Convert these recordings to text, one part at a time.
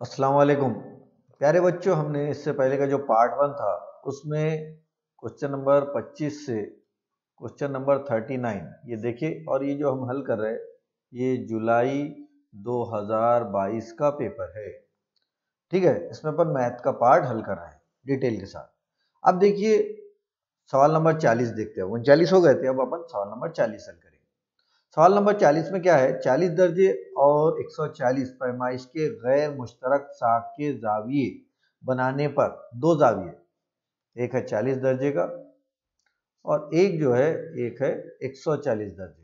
अस्सलाम वालेकुम। प्यारे बच्चों, हमने इससे पहले का जो पार्ट 1 था उसमें क्वेश्चन नंबर 25 से क्वेश्चन नंबर 39 ये देखिए, और ये जो हम हल कर रहे हैं ये जुलाई 2022 का पेपर है। ठीक है, इसमें अपन मैथ का पार्ट हल कर रहे हैं डिटेल के साथ। अब देखिए सवाल नंबर 40 देखते हैं। 39 हो गए थे, अब अपन सवाल नंबर 40 हल करेंगे। सवाल नंबर 40 में क्या है, 40 दर्जे और 140 पैमाइश के गैर मुश्तरक साख के जाविये बनाने पर दो जाविये, एक है 40 दर्जे का और एक जो है एक है 140 दर्जे का,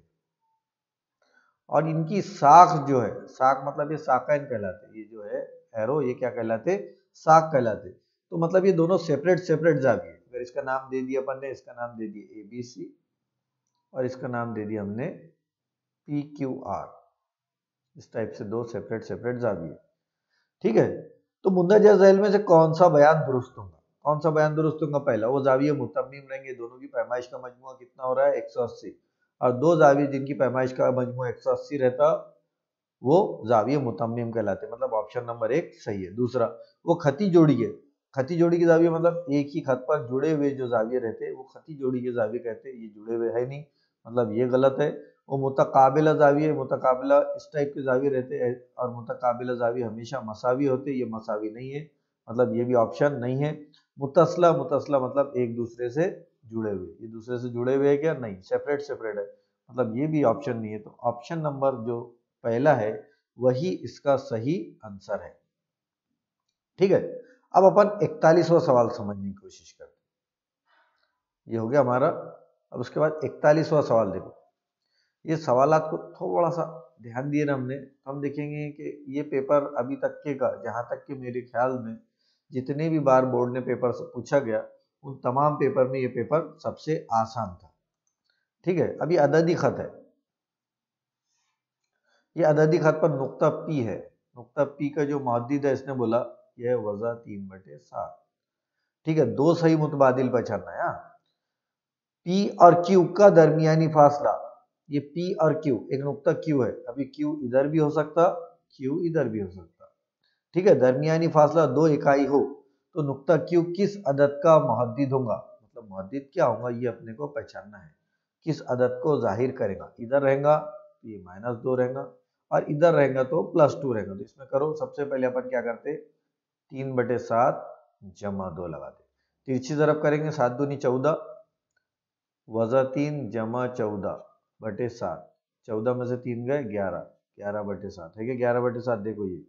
और इनकी साख जो है, साख मतलब ये साकाइन कहलाते, ये जो है एरो ये क्या कहलाते, साख कहलाते। तो मतलब ये दोनों सेपरेट सेपरेट जाविये। अगर इसका नाम दे दिया अपन ने, इसका नाम दे दिया ABC और इसका नाम दे दिया हमने PQR। इस टाइप से दो सेपरेट सेपरेट जाविये। ठीक है, तो मुंदरजा झैल में से कौन सा बयान दुरुस्त होगा? कौन सा बयान दुरुस्त होगा? पहला, वो जाविये मुतम्मीम रहेंगे, दोनों की पैमाइश का मजमुआ कितना हो रहा है 180, और दो जाविये जिनकी पैमाइश का मजमुआ 180 रहता वो जाविये मुतम्मीम कहलाते, मतलब ऑप्शन नंबर 1 सही है। दूसरा, वो खती जोड़ी है। खती जोड़ी के जाविये मतलब एक ही खत पर जुड़े हुए जो जाविये रहते वो खती जोड़ी के जाविये कहते हैं। ये जुड़े हुए है नहीं, मतलब ये गलत है। वो मुतकाबिला जाविये, मुतकाबिला इस टाइप के जाविये रहते हैं और मुतकाबिला जाविये हमेशा मसावी होते, ये मसावी नहीं है, मतलब ये भी ऑप्शन नहीं है। मुतसला, मुतसला मतलब एक दूसरे से जुड़े हुए, ये दूसरे से जुड़े हुए है क्या? नहीं, सेपरेट सेपरेट है, मतलब ये भी ऑप्शन नहीं है। तो ऑप्शन नंबर जो पहला है वही इसका सही आंसर है। ठीक है, अब अपन 41वां सवाल समझने की कोशिश करते हैं। ये हो गया हमारा। अब उसके बाद 41वां सवाल देखो। ये सवालात को थोड़ा सा ध्यान दिए ना हमने, हम देखेंगे कि ये पेपर अभी तक के का, जहां तक कि मेरे ख्याल में जितने भी बार बोर्ड ने पेपर से पूछा गया उन तमाम पेपर में ये पेपर सबसे आसान था। ठीक है, अभी अददी खत है, ये अददी खत पर नुक्ता P है। नुक्ता P का जो मुहद्दिद है इसने बोला यह वज़ा 3/7। ठीक है, दो सही मुतबादिल पहचानना है। P और Q का दरमियानी फासला, ये P और Q, एक नुक्ता Q है, अभी Q इधर भी हो सकता, Q इधर भी हो सकता। ठीक है, दरमियानी फासला 2 इकाई हो तो नुक्ता Q किस अदद का मुहद्दिद होगा? मतलब मुहद्दिद क्या होगा ये अपने को पहचानना है, किस अदद को जाहिर करेगा। इधर रहेगा तो ये -2 रहेगा और इधर रहेगा तो +2 रहेगा। तो इसमें करो, सबसे पहले अपन क्या करते, 3/7 जमा 2 लगाते, तिरछी तरफ करेंगे, 7 दूनी 14, वज़ा 3 जमा 14/7, 14 में से 3 गए 11, 11/7 है क्या? 11/7 देखो, ये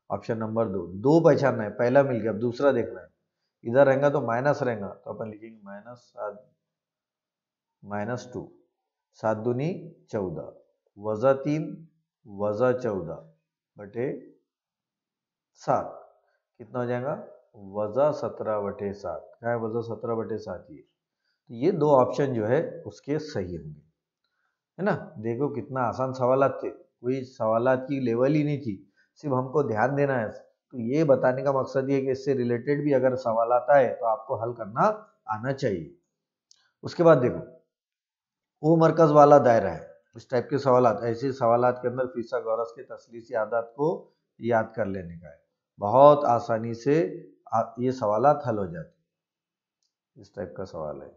ऑप्शन नंबर 2, 2 पहचानना है, पहला मिल गया, अब दूसरा देखना है। इधर रहेगा तो माइनस रहेगा तो अपन लिखेंगे -7 -2, 7 दूनी 14, वज़ा 3 वज़ा 14/7 कितना हो जाएगा? वज़ा 17/7। क्या है वज़ा 17/7? ये तो ये दो ऑप्शन जो है उसके सही होंगे, है ना। देखो कितना आसान सवालात थे, कोई सवालात की लेवल ही नहीं थी, सिर्फ हमको ध्यान देना है। तो ये बताने का मकसद ये है कि इससे रिलेटेड भी अगर सवाल आता है तो आपको हल करना आना चाहिए। उसके बाद देखो, ओ मरकज वाला दायरा है, इस टाइप के सवालात, ऐसे सवालात के अंदर फिसागोरस के तसलीसी आदात को याद कर लेने का है, बहुत आसानी से ये सवालात हल हो जाते। इस टाइप का सवाल है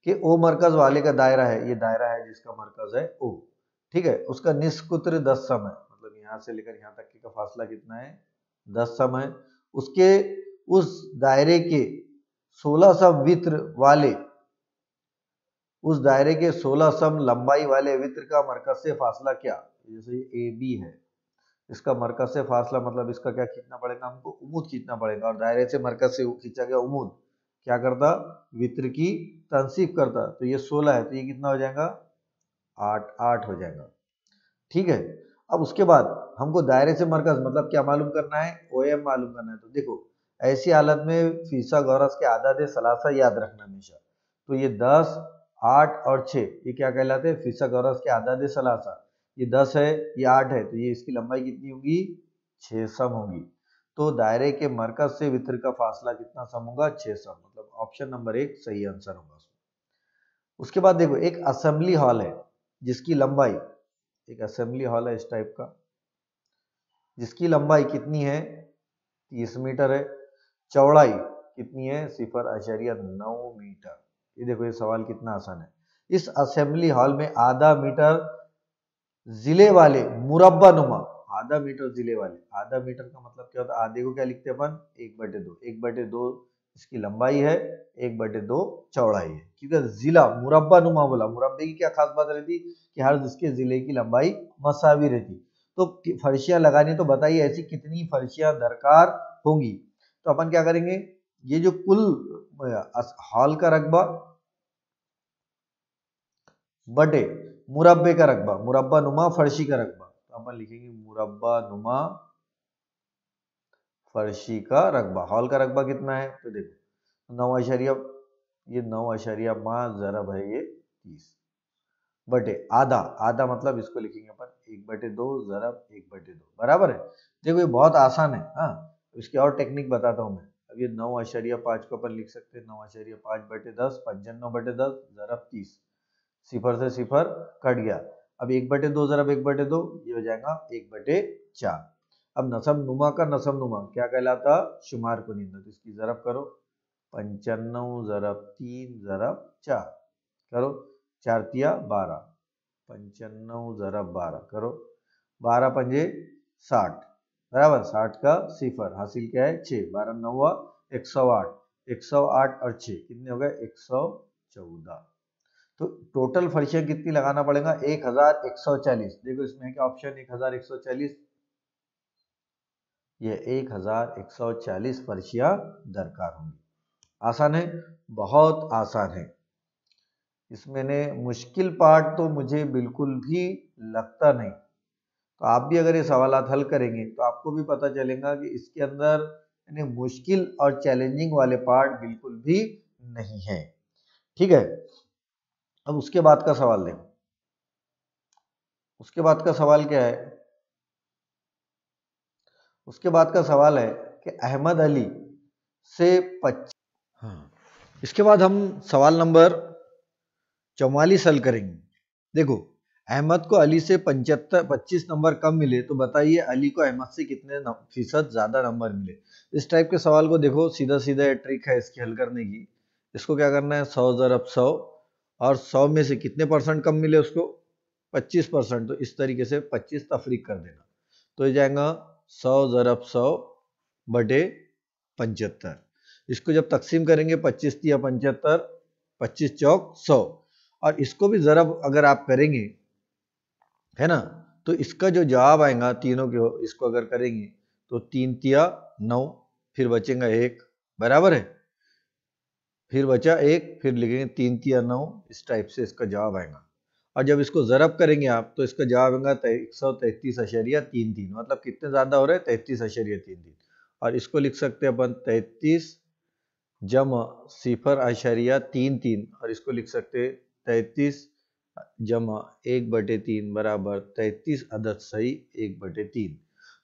कि ओ मरकज वाले का दायरा है, ये दायरा है जिसका मरकज है O। ठीक है, उसका निस्कुत्र 10 सम है, मतलब यहाँ से लेकर यहाँ तक का फासला कितना है? 10 सम है। उसके उस दायरे के 16 सम वित्र वाले, उस दायरे के 16 सम लंबाई वाले वित्र का मरकज से फासला क्या? जैसे AB है, इसका मरकज से फासला मतलब इसका क्या खींचना पड़ेगा हमको? उमूद खींचना पड़ेगा, और दायरे से मरकज से खींचा गया उमूद क्या करता? वित्र की तनसीब करता। तो ये 16 है तो ये कितना हो जाएगा? 8 हो जाएगा। ठीक है, अब उसके बाद हमको दायरे से मरकज मतलब क्या मालूम करना है? OM मालूम करना है। तो देखो, ऐसी हालत में फिसागोरस के आदाद सलासा याद रखना हमेशा। तो ये 10, 8 और 6 ये क्या कहलाते हैं? फिसागोरस के आदाद सलासा। ये 10 है, ये 8 है, तो ये इसकी लंबाई कितनी होगी? 6 सम होगी। तो दायरे के मरकज से वित्र का फासला कितना सम होगा? 6 सम, मतलब ऑप्शन नंबर 1 सही आंसर होगा। उसके बाद देखो, एक असेंबली हॉल है जिसकी लंबाई, एक असेंबली हॉल है इस टाइप का, जिसकी लंबाई कितनी है 30 मीटर है, चौड़ाई कितनी है 0.9 मीटर। ये देखो ये सवाल कितना आसान है। इस असेंबली हॉल में आधा मीटर जिले वाले मुरब्बा नुमा, आधा मीटर जिले वाले, आधा मीटर का मतलब क्या होता है, आधे को क्या लिखते हैं अपन 1/2, 1/2 इसकी लंबाई है, 1/2 चौड़ाई है। क्योंकि जिला मुरब्बा नुमा बोला, मुरब्बे की क्या खास बात रहती कि हर जिसके जिले की लंबाई मसावी रहती। तो फर्शियां लगानी, तो बताइए ऐसी कितनी फर्शियां दरकार होंगी। तो अपन क्या करेंगे, ये जो कुल हॉल का रकबा बटे मुरब्बे का रकबा, मुरब्बा नुमा फर्शी का रकबा, तो अपन लिखेंगे मुरब्बा नुमा फर्शी का रकबा। हॉल का रकबा कितना है, तो देखो 9 ये 9 जरब है ये 30 बटे आधा, आधा मतलब इसको लिखेंगे अपन 1/2 जरब 1/2 बराबर है। देखो ये बहुत आसान है। हाँ, इसकी और टेक्निक बताता हूँ मैं। अब ये 9.5 को अपन लिख सकते हैं 9.5/10, 95/10 जरब 30, 0 से 0 कट गया। अब 1/2 जरब 1/2 ये हो जाएगा 1/4। अब नसब नुमा का नसब नुमा क्या कहलाता, शुमार कुनिंदा। तो इसकी जरब करो 95 जरब 3 जरब 4 करो, 4 तिया 12, 95 जरब 12 करो, 12 पंजे 60 बराबर, 60 का 0 हासिल क्या है 6, 12 9 108, 108 और 6 कितने हो गए 114। तो टोटल फर्शियां कितनी लगाना पड़ेगा 1140। देखो इसमें क्या ऑप्शन 1140, ये 1140 फर्शियां दरकार होंगी। आसान है, बहुत आसान है। इसमें ने मुश्किल पार्ट तो मुझे बिल्कुल भी लगता नहीं। तो आप भी अगर ये सवालात हल करेंगे तो आपको भी पता चलेगा कि इसके अंदर यानी मुश्किल और चैलेंजिंग वाले पार्ट बिल्कुल भी नहीं है। ठीक है, अब उसके बाद का सवाल देखो। उसके बाद का सवाल क्या है, उसके बाद का सवाल है कि अहमद अली से 25। हाँ, इसके बाद हम सवाल नंबर 44 हल करेंगे। देखो अहमद को अली से 25 नंबर कम मिले, तो बताइए अली को अहमद से कितने फीसद ज्यादा नंबर मिले। इस टाइप के सवाल को देखो सीधा सीधा ट्रिक है इसकी हल करने की। इसको क्या करना है 100 जरब 100 और 100 में से कितने परसेंट कम मिले उसको 25%, तो इस तरीके से 25 तफरीक कर देना। तो ये जाएगा 100 जरब 100 बटे 75। इसको जब तकसीम करेंगे 25 तिया 75, 25 चौक 100, और इसको भी जरब अगर आप करेंगे है ना, तो इसका जो जवाब आएगा तीनों के इसको अगर करेंगे तो 3 तिया 9, फिर बचेगा 1 बराबर है, फिर बचा 1, फिर लिखेंगे 3 तिया 9, इस टाइप से इसका जवाब आएगा। और जब इसको जरब करेंगे आप तो इसका जवाब आएगा 133.33, मतलब कितने ज्यादा हो रहे हैं 33.33। और इसको लिख सकते हैं अपन 33 जमा 0.33, और इसको लिख सकते हैं 33 जमा 1/3 बराबर 33 अदद सही 1/3।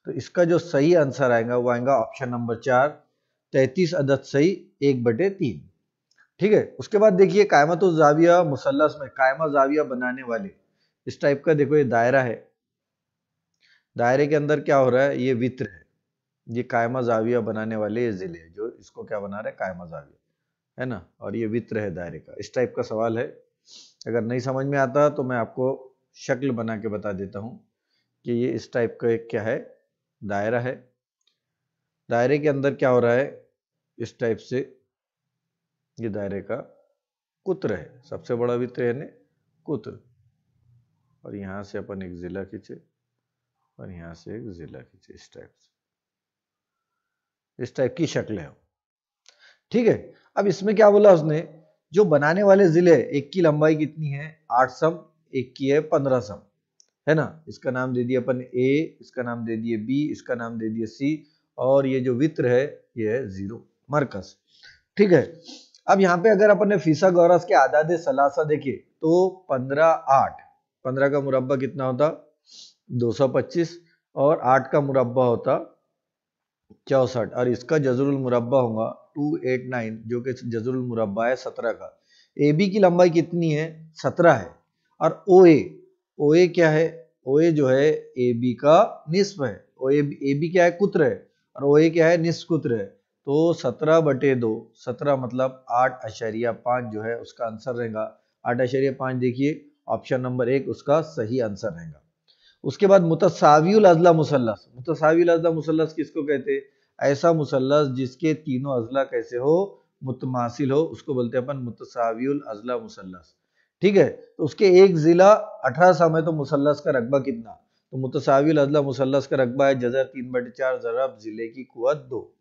तो इसका जो सही आंसर आएगा वो आएगा ऑप्शन नंबर 4, 33 अदद सही 1/3। ठीक है, उसके बाद देखिए कायमतुल जाविया मुसल्लस में कायमा जाविया बनाने वाले इस टाइप का, देखो ये दायरा है, दायरे के अंदर क्या हो रहा है ये वित्र है, ये कायमा जाविया बनाने वाले ये जिले जो इसको क्या बना रहे हैं कायमा जाविया है ना, और ये वित्र है दायरे का। इस टाइप का सवाल है। अगर नहीं समझ में आता तो मैं आपको शक्ल बना के बता देता हूं कि ये इस टाइप का एक क्या है दायरा है, दायरे के अंदर क्या हो रहा है इस टाइप से, ये दायरे का कुत्र है, सबसे बड़ा वित्र है कुत्र, और यहां से अपन एक जिला खींचे और यहां से एक जिला खींचे, इस टाइप से, इस टाइप की शक्ल है। ठीक है, अब इसमें क्या बोला उसने, जो बनाने वाले जिले एक की लंबाई कितनी है 8 सम, एक की है 15 सम है ना, इसका नाम दे दिए अपन ए, इसका नाम दे दिए बी, इसका नाम दे दिए सी, और ये जो वित्र है ये है 0 मरकज। ठीक है, अब यहाँ पे अगर अपन ने फिसागोरस के आदादे सलासा देखे तो 15 8, 15 का मुरब्बा कितना होता 225 और 8 का मुरब्बा होता 64, और इसका जजरुल मुरब्बा होगा 289 जो कि जजरुल मुरब्बा है 17 का। ए बी की लंबाई कितनी है 17 है, और ओ ए क्या है, ओ ए जो है ए बी का निस्फ है, ओ ए बी क्या है, कुत्र है, और ओ ए क्या है, निष्कुत्र है। तो 17/2, 17 मतलब 8.5 जो है उसका आंसर रहेगा 8.5। देखिए ऑप्शन नंबर 1 उसका सही आंसर रहेगा। उसके बाद मुतसावियुल अज़ला मुसल्लस। मुतसावियुल अज़ला मुसल्लस किसको कहते हैं? ऐसा मुसल्लस जिसके तीनों अज़ला कैसे हो, मुतमासिल हो, उसको बोलते हैं अपन मुतसावियुल अज़ला मुसल्लस। ठीक है, तो उसके एक जिला 18 सम है, तो मुसल्लस का रकबा कितना? तो मुतसावियुल अज़ला मुसल्लस का रकबा है जज़र 3/4 ज़रब जिले की कुव्वत 2।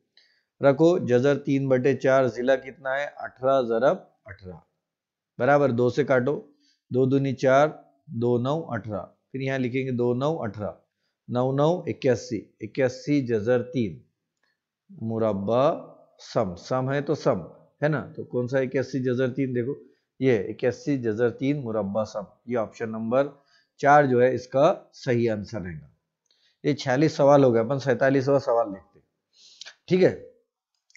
रखो जज़र 3/4 जिला कितना है, 18 ज़रब 18 बराबर 2 से काटो, 2 दूनी 4, 2 9 18, फिर यहाँ लिखेंगे 2 9 18, 9 9 81, 81 जज़र 3 मुरब्बा सम, सम है तो सम है ना, तो कौन सा 81 जज़र 3? देखो ये 81 जज़र 3 मुरब्बा सम, ये ऑप्शन नंबर 4 जो है इसका सही आंसर रहेगा। ये 46 सवाल हो गया, अपन 47वां सवाल देखते हैं। ठीक है,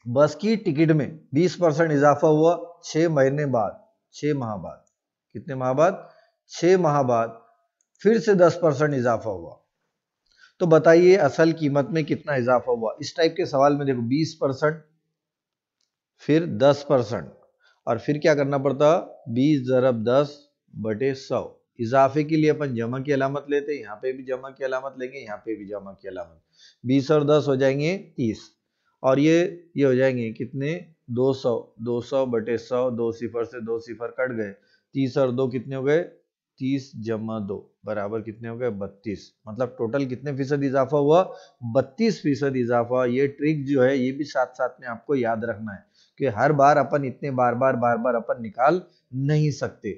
बस की टिकट में 20% इजाफा हुआ 6 महीने बाद, 6 माह बाद, कितने माह बाद? 6 माह बाद फिर से 10% इजाफा हुआ, तो बताइए असल कीमत में कितना इजाफा हुआ? इस टाइप के सवाल में देखो 20% फिर 10% और फिर क्या करना पड़ता, 20 ज़रब 10/100। इजाफे के लिए अपन जमा की अलामत लेते हैं, यहाँ पे भी जमा की अलामत लेंगे, यहाँ पे भी जमा की अलामत। 20 और 10 हो जाएंगे 30, और ये हो जाएंगे कितने, 200, 200/100, 2 सिफर से 2 सिफर कट गए, 30 और 2 कितने हो गए, 30 जमा 2 बराबर कितने हो गए, 32। मतलब टोटल कितने फीसद इजाफा हुआ, 32% इजाफा। ये ट्रिक जो है ये भी साथ साथ में आपको याद रखना है कि हर बार अपन इतने बार बार अपन निकाल नहीं सकते।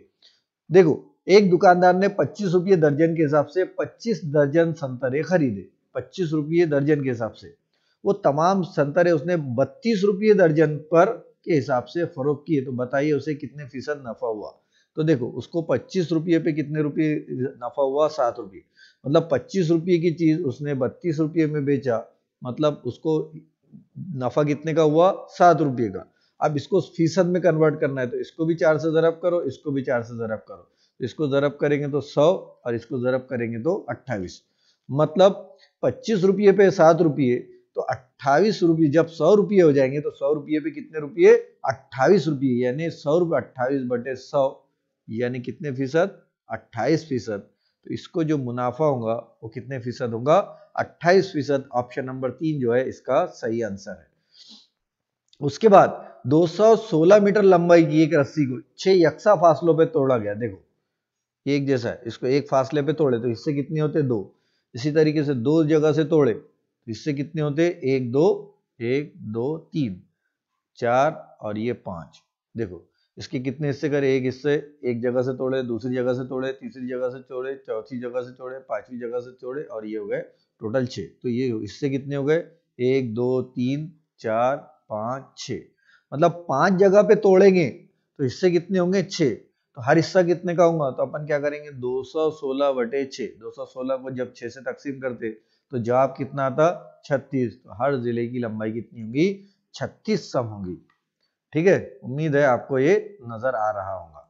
देखो एक दुकानदार ने 25 रुपये दर्जन के हिसाब से 25 दर्जन संतरे खरीदे, 25 रुपये दर्जन के हिसाब से। वो तमाम संतरे उसने 32 रुपये दर्जन पर के हिसाब से फरोख्त किए, तो बताइए उसे कितने फीसद नफा हुआ? तो देखो उसको 25 रुपये पे कितने रुपये नफा हुआ, 7 रुपये। मतलब 25 रुपये की चीज उसने 32 रुपये में बेचा, मतलब उसको नफा कितने का हुआ, 7 रुपये का। अब इसको फीसद में कन्वर्ट करना है, तो इसको भी 4 से ज़रब करो, इसको भी 4 से ज़रब करो, तो इसको ज़रब करेंगे तो 100 और इसको ज़रब करेंगे तो 28। मतलब 25 रुपये पे 7 रुपये, तो 28 रुपये। जब 100 रुपये हो जाएंगे तो 100 रुपये पे कितने रुपये, 28 रुपये, यानी 100 रुपये 28/100 यानी कितने फीसद, 28%। तो इसको जो मुनाफा होगा वो कितने फीसद होगा, 28%। ऑप्शन नंबर 3 जो है इसका सही आंसर है। उसके बाद 216 मीटर लंबाई की एक रस्सी को 6 यकसा फासलों पे तोड़ा गया। देखो एक जैसा है, इसको एक फासले पे तोड़े तो इससे कितने होते, 2। इसी तरीके से 2 जगह से तोड़े तो इससे कितने होते, 1 2 1 2 3 4 और ये 5। देखो इसके कितने हिस्से करे, एक हिस्से, एक जगह से तोड़े, दूसरी जगह से तोड़े, तीसरी जगह से तोड़े, चौथी जगह से तोड़े, पांचवी जगह से तोड़े, और ये हो गए टोटल 6। तो ये हिस्से कितने हो गए, 1 2 3 4 5 6। मतलब 5 जगह पे तोड़ेंगे तो हिस्से कितने होंगे, 6। तो हर हिस्सा कितने का होगा, तो अपन क्या करेंगे, 216/6। 216 को जब 6 से तकसीम करते तो जवाब कितना आता, 36। तो हर जिले की लंबाई कितनी होगी, 36 सम होगी। ठीक है, उम्मीद है आपको ये नजर आ रहा होगा।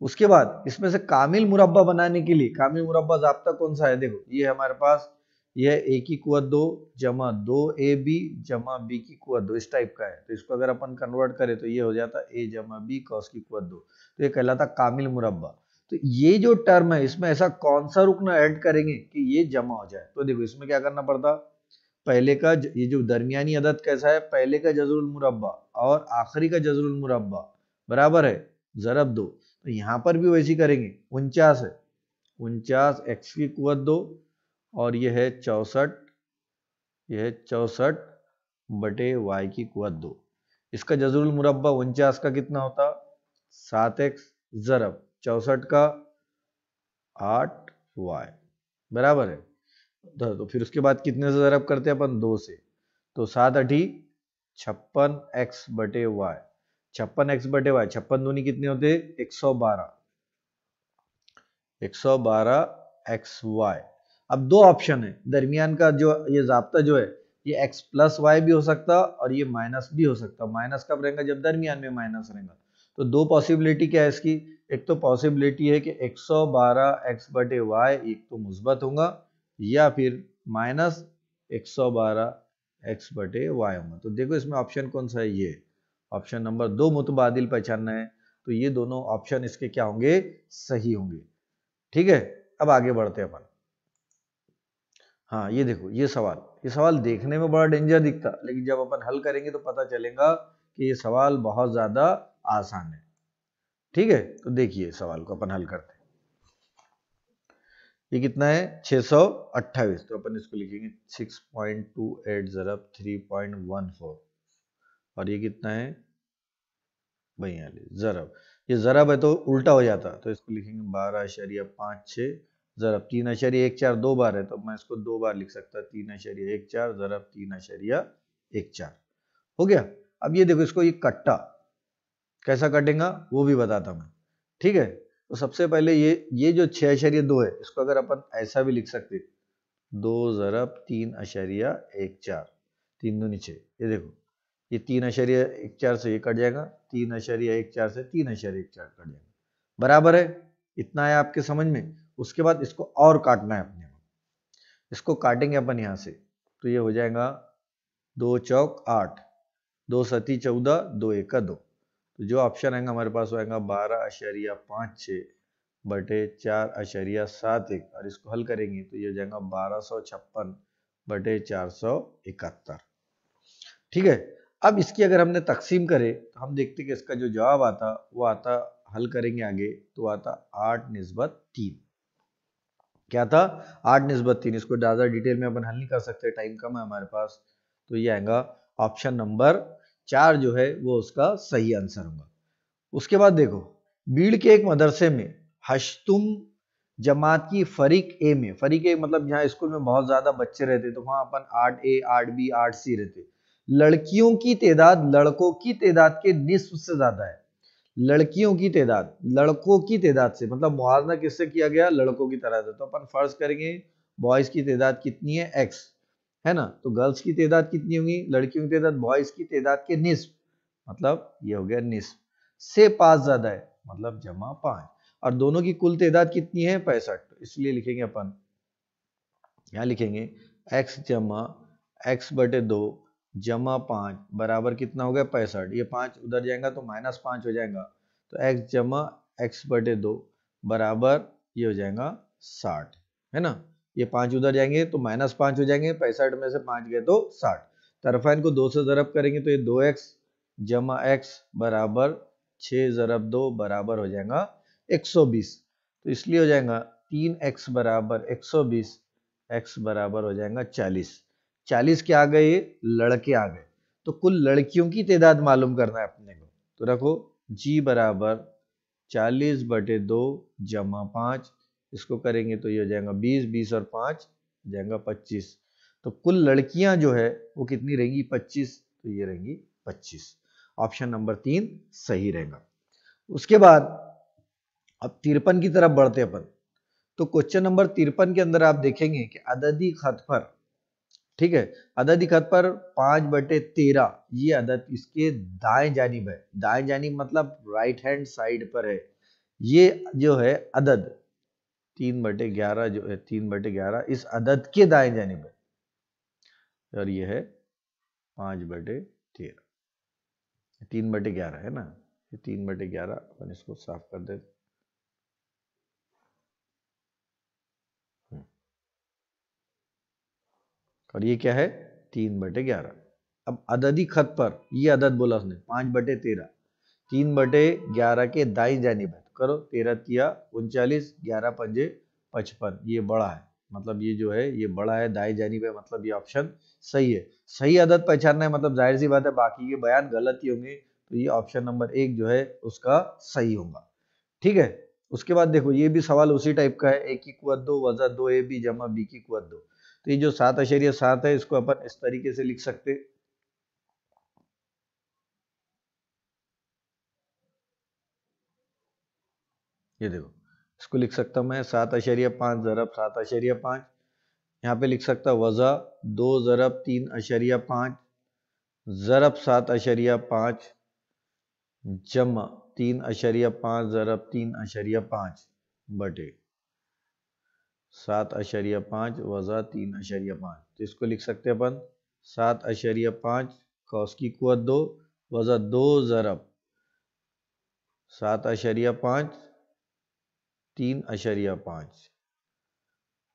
उसके बाद इसमें से कामिल मुरब्बा बनाने के लिए कामिल मुरब्बा ज़ाब्ता कौन सा है, देखो ये हमारे पास ये a की कुव्वत 2 जमा 2ab जमा b की कुव्वत 2 इस टाइप का है। तो इसको अगर अपन कन्वर्ट करें तो ये हो जाता a जमा b cos की कुव्वत 2, तो ये कहलाता कामिल मुरब्बा। तो ये जो टर्म है इसमें ऐसा कौन सा रुकन ऐड करेंगे कि ये जमा हो जाए, तो देखो इसमें क्या करना पड़ता, पहले का ये जो दरमियानी अदद कैसा है, पहले का जज़रुल मुरब्बा और आखिरी का जज़रुल मुरब्बा बराबर है ज़रब 2। तो यहाँ पर भी वैसी करेंगे, 49 है, 49 x की कुव्वत 2 और ये है 64, ये है 64/y की कुव्वत 2। इसका जज़रुल मुरब्बा 49 का कितना होता, 7x ज़रब 64 का 8y बराबर है। तो फिर उसके बाद कितने से ज़रब करते हैं अपन, 2 से। तो 7 8 56x/y, 56x/y, 56 दूनी कितने होते, 112, 112xy। अब दो ऑप्शन है, दरमियान का जो ये ज़ाब्ता जो है ये x + y भी हो सकता और ये माइनस भी हो सकता। माइनस कब रहेगा, जब दरमियान में माइनस रहेगा। तो दो पॉसिबिलिटी क्या है इसकी, एक तो पॉसिबिलिटी है कि 112x/y एक तो मुस्बत होगा या फिर माइनस 112 x बटे वाई होगा। तो देखो इसमें ऑप्शन कौन सा है, ये ऑप्शन नंबर 2 मुतबादिल पहचानना है, तो ये दोनों ऑप्शन इसके क्या होंगे, सही होंगे। ठीक है, अब आगे बढ़ते हैं अपन। हाँ ये देखो ये सवाल देखने में बड़ा डेंजर दिखता, लेकिन जब अपन हल करेंगे तो पता चलेगा कि ये सवाल बहुत ज्यादा आसान है। ठीक है, तो देखिए सवाल को अपन हल करते हैं। ये कितना है 628, तो अपन इसको लिखेंगे 6.28 ज़रब 3.14, और ये कितना है 42 ज़रब, ये ज़रब है तो उल्टा हो जाता, तो इसको लिखेंगे 12.56 ज़रब 3.14, 2 बार है तो मैं इसको 2 बार लिख सकता, 3.14 ज़रब 3.14 हो गया। अब ये देखो इसको ये कट्टा कैसा कटेगा वो भी बताता मैं। ठीक है, तो सबसे पहले ये जो 6.2 है इसको अगर अपन ऐसा भी लिख सकते, 2 ज़रब 3.14, 3 दूनी 6, ये देखो ये 3.14 से ये कट जाएगा, 3.14 से 3.14 कट जाएगा, बराबर है। इतना है आपके समझ में। उसके बाद इसको और काटना है अपने, इसको काटेंगे अपन यहाँ से, तो ये हो जाएगा 2 चौक 8, 2 सती 14, 2 एका 2, तो जो ऑप्शन आएगा हमारे पास आएगा 12.56 बटे 4.71, और इसको हल करेंगे तो ये हो जाएगा 1256 बटे 471। ठीक है, अब इसकी अगर हमने तकसीम करे तो हम देखते कि इसका जो जवाब आता वो आता, हल करेंगे आगे तो आता 8/3। क्या था 8/3। इसको ज़्यादा डिटेल में अपन हल नहीं कर सकते, टाइम कम है हमारे पास, तो ये आएगा ऑप्शन नंबर 4 जो है वो उसका सही आंसर होगा। उसके बाद देखो बीड़ के एक मदरसे में हश्तुम जमात की फरीक ए में, फरीक ए मतलब जहाँ स्कूल में बहुत ज्यादा बच्चे रहते तो वहां अपन 8A 8B 8C रहते, लड़कियों की तादाद लड़कों की तादाद के निस्फ से ज्यादा है। लड़कियों की तादाद लड़कों की तादाद से, मतलब मुआवजा किससे किया गया, लड़कों की तरह से, तो अपन फर्ज करेंगे बॉयज की तादाद कितनी है x, है ना, तो गर्ल्स की तादाद कितनी होगी, लड़कियों की तादाद बॉयज की तादाद के निस्फ, मतलब ये हो गया निस्फ से 5 ज्यादा है, मतलब जमा 5, और दोनों की कुल तादाद कितनी है 65, इसलिए लिखेंगे अपन, यहाँ लिखेंगे x जमा x बटे 2 जमा 5 बराबर कितना हो गया 65, ये 5 उधर जाएगा तो -5 हो जाएगा, तो x जमा x बटे 2 बराबर ये हो जाएगा 60, है ना, ये 5 उधर जाएंगे तो -5 हो जाएंगे, 65 में से 5 गए तो 60, तरफाइन को 2 से ज़रब करेंगे तो ये 2x जमा x बराबर 6 ज़रब 2 बराबर हो जाएगा 120, तो इसलिए हो जाएगा 3x बराबर 120, x बराबर हो जाएगा 40, 40 क्या आ गए, लड़के आ गए, तो कुल लड़कियों की तादाद मालूम करना है अपने को, तो रखो g बराबर 40 बटे 2 जमा 5, इसको करेंगे तो ये हो जाएगा 20, 20 और 5 हो जाएगा 25, तो कुल लड़कियां जो है वो कितनी रहेंगी 25, तो ये रहेंगी 25, ऑप्शन नंबर 3 सही रहेगा। उसके बाद अब 53 की तरफ बढ़ते अपन, तो क्वेश्चन नंबर 53 के अंदर आप देखेंगे कि अददी खत पर, ठीक है, अददी खत पर 5/13 ये अदद इसके दाएं जानिब है, दाएं जानिब मतलब राइट हैंड साइड पर है, ये जो है अदद 3/11 जो है 3/11 इस अदद के दाएं जानिब है, और ये है 5/13, 3/11 है ना, ये 3/11 अपन इसको साफ कर देते, और ये क्या है 3/11। अब अददी खत पर ये अदद बोला उसने 5/13, 3/11 के दाई जानिब है, तो करो 13 तिया 39, 11 पंजे 55, ये बड़ा है, मतलब ये जो है ये बड़ा है दाई जानिब है, मतलब ये ऑप्शन सही है। सही अदद पहचानना है, मतलब जाहिर सी बात है बाकी के बयान गलत ही होंगे, तो ये ऑप्शन नंबर 1 जो है उसका सही होगा। ठीक है, उसके बाद देखो ये भी सवाल उसी टाइप का है, a की कुवत 2 वज़ा 2ab जमा b की कुवत 2, तो ये जो 7.7 है इसको अपन इस तरीके से लिख सकते, ये देखो इसको लिख सकता हूं मैं 7.5 ज़रब 7.5, यहाँ पे लिख सकता वज़ा 2 ज़रब 3.5 ज़रब 7.5 जमा 3.5 ज़रब 3.5 बटे 7.5 वजा 3.5, तो इसको लिख सकते हैं अपन 7.5 कॉस की कुवत 2 वजा 2 ज़रब 7.5 3.5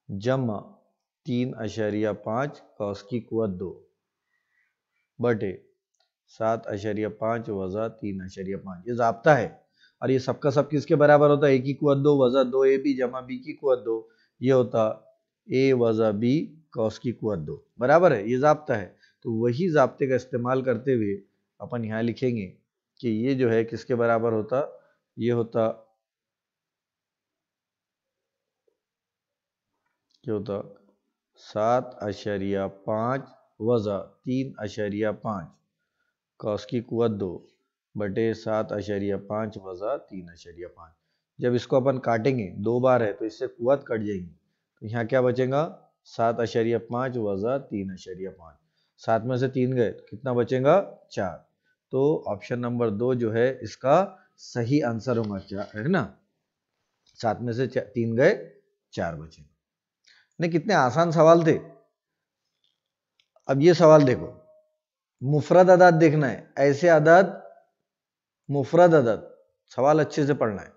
जमा 3.5 कॉस की कुवत 2 बटे 7.5 वजा 3.5, ये ज़ाब्ता है। और ये सबका सब किसके बराबर होता है? ए की कुवत 2 वजा 2ab जमा बी की कुवत 2, ये होता ए वजा बी कॉस की कुवत 2, बराबर है, ये ज़ाब्ता है। तो वही ज़ाब्ते का इस्तेमाल करते हुए अपन यहाँ लिखेंगे कि ये जो है किसके बराबर होता? ये होता क्या होता? 7.5 वजा 3.5 कॉस की कुवत 2 बटे 7.5 वजा 3.5। जब इसको अपन काटेंगे, 2 बार है तो इससे कुवत कट जाएंगी, तो यहाँ क्या बचेगा? 7.5 वजा 3.5, 7 में से 3 गए तो कितना बचेगा? 4। तो ऑप्शन नंबर 2 जो है इसका सही आंसर होगा, क्या है ना? 7 में से 3 गए, 4 बचे। नहीं, कितने आसान सवाल थे। अब ये सवाल देखो, मुफरद अदाद देखना है, ऐसे अदाद मुफरद अदद, सवाल अच्छे से पढ़ना है,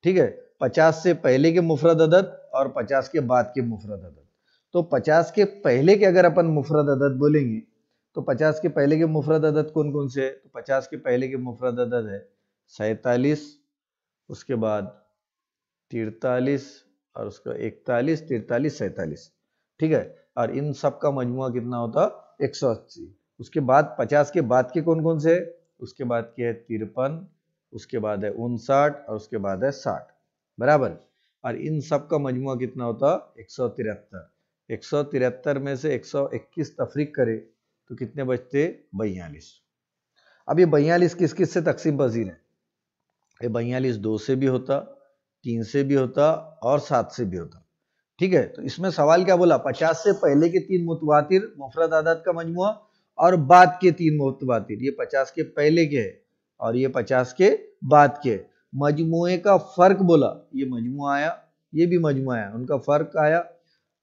ठीक है। 50 से पहले के मुफरद अदद और 50 के बाद के मुफरद अदद। तो 50 के पहले के अगर अपन मुफरद अदद बोलेंगे तो 50 के पहले के मुफरद अदद कौन कौन से है? तो 50 के पहले के मुफरद अदद है 47, उसके बाद 43 और उसका 41, 43, 47, ठीक है। और इन सब का मजमुआ कितना होता? 180। उसके बाद 50 के बाद के कौन कौन से है? उसके बाद के है 53, उसके बाद है 59 और उसके बाद है 60, बराबर। और इन सब का मजमुआ कितना होता? 173। 173 में से 121 तफरीक करे तो कितने बचते? 42। अब ये 42 किस किस से तकसीम पजीर है? ये 42 2 से भी होता, 3 से भी होता और 7 से भी होता, ठीक है। तो इसमें सवाल क्या बोला? 50 से पहले के 3 मुतवातिर मुफरद आदाद का मजमुआ और बाद के 3 मुतवातिर, ये 50 के पहले के है और ये 50 के बाद के। मजमुए का फर्क बोला, ये मजमुआ आया, ये भी मजमुआ आया, उनका फर्क आया।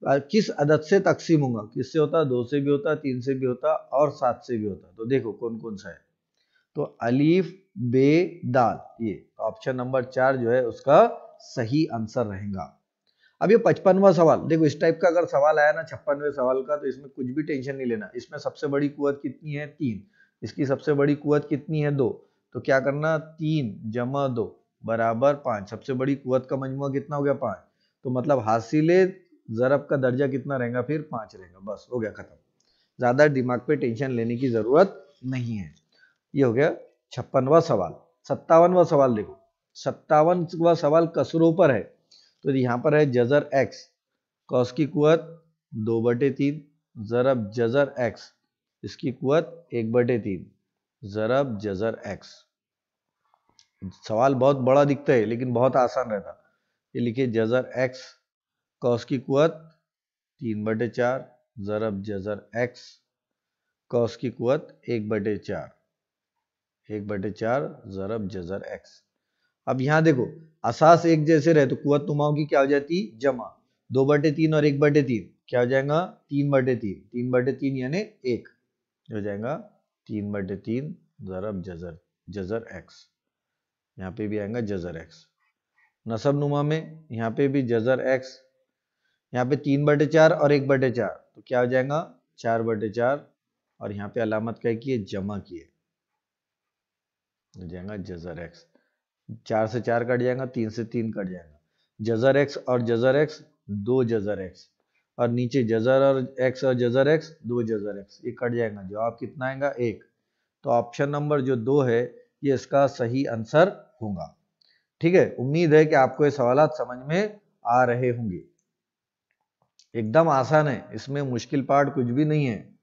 किस अदद से तकसीम होगा? किससे होता? 2 से भी होता, 3 से भी होता और 7 से भी होता। तो देखो कौन कौन सा है। तो अलीफ बे दाल, ये ऑप्शन नंबर 4 जो है उसका सही आंसर रहेगा। अब ये 55वां सवाल देखो, इस टाइप का अगर सवाल आया ना 56वें सवाल का, तो इसमें कुछ भी टेंशन नहीं लेना। इसमें सबसे बड़ी कुवत कितनी है? 3। इसकी सबसे बड़ी कुवत कितनी है? 2। तो क्या करना? 3 जमा 2 बराबर 5। सबसे बड़ी कुवत का मजमुआ कितना हो गया? 5। तो मतलब हासिले ज़रब का दर्जा कितना रहेगा? फिर 5 रहेगा। बस हो गया खत्म, ज्यादा दिमाग पे टेंशन लेने की जरूरत नहीं है। ये हो गया 56वां सवाल। 57वां सवाल देखो, 57वां सवाल कसरों पर है। तो यहाँ पर है जजर x, कॉस की कुवत 2/3 ज़रब जजर x, इसकी कुवत 1/3 ज़रब जजर x। सवाल बहुत बड़ा दिखता है लेकिन बहुत आसान रहता। ये लिखिए जजर x कॉस की कुवत 3/4 ज़रब जजर x, कॉस की कुवत 1/4 ज़रब जजर x। अब यहाँ देखो, असास एक जैसे रहे तो कुवत नुमाओं की क्या हो जाती? जमा। 2/3 और 1/3 क्या हो जाएगा? 3/3। 3/3 यानी 1 हो जाएगा 3/3 ज़रब जजर जजर x। यहाँ पे भी आएगा जजर x। नसब नुमा में यहाँ पे भी जजर x, यहाँ पे 3/4 और 1/4 तो क्या हो जाएगा? 4/4 और यहाँ पे अलामत क्या की है? जमा की है, हो जाएगा जजर x। 4 से 4 कट जाएगा, 3 से 3 कट जाएगा। जजर x और जजर x 2 जजर x, और नीचे जजर और x और जजर x 2 जजर x, ये कट जाएगा। जवाब कितना आएगा? 1। तो ऑप्शन नंबर जो 2 है ये इसका सही आंसर होगा, ठीक है। उम्मीद है कि आपको ये सवाल समझ में आ रहे होंगे। एकदम आसान है, इसमें मुश्किल पार्ट कुछ भी नहीं है।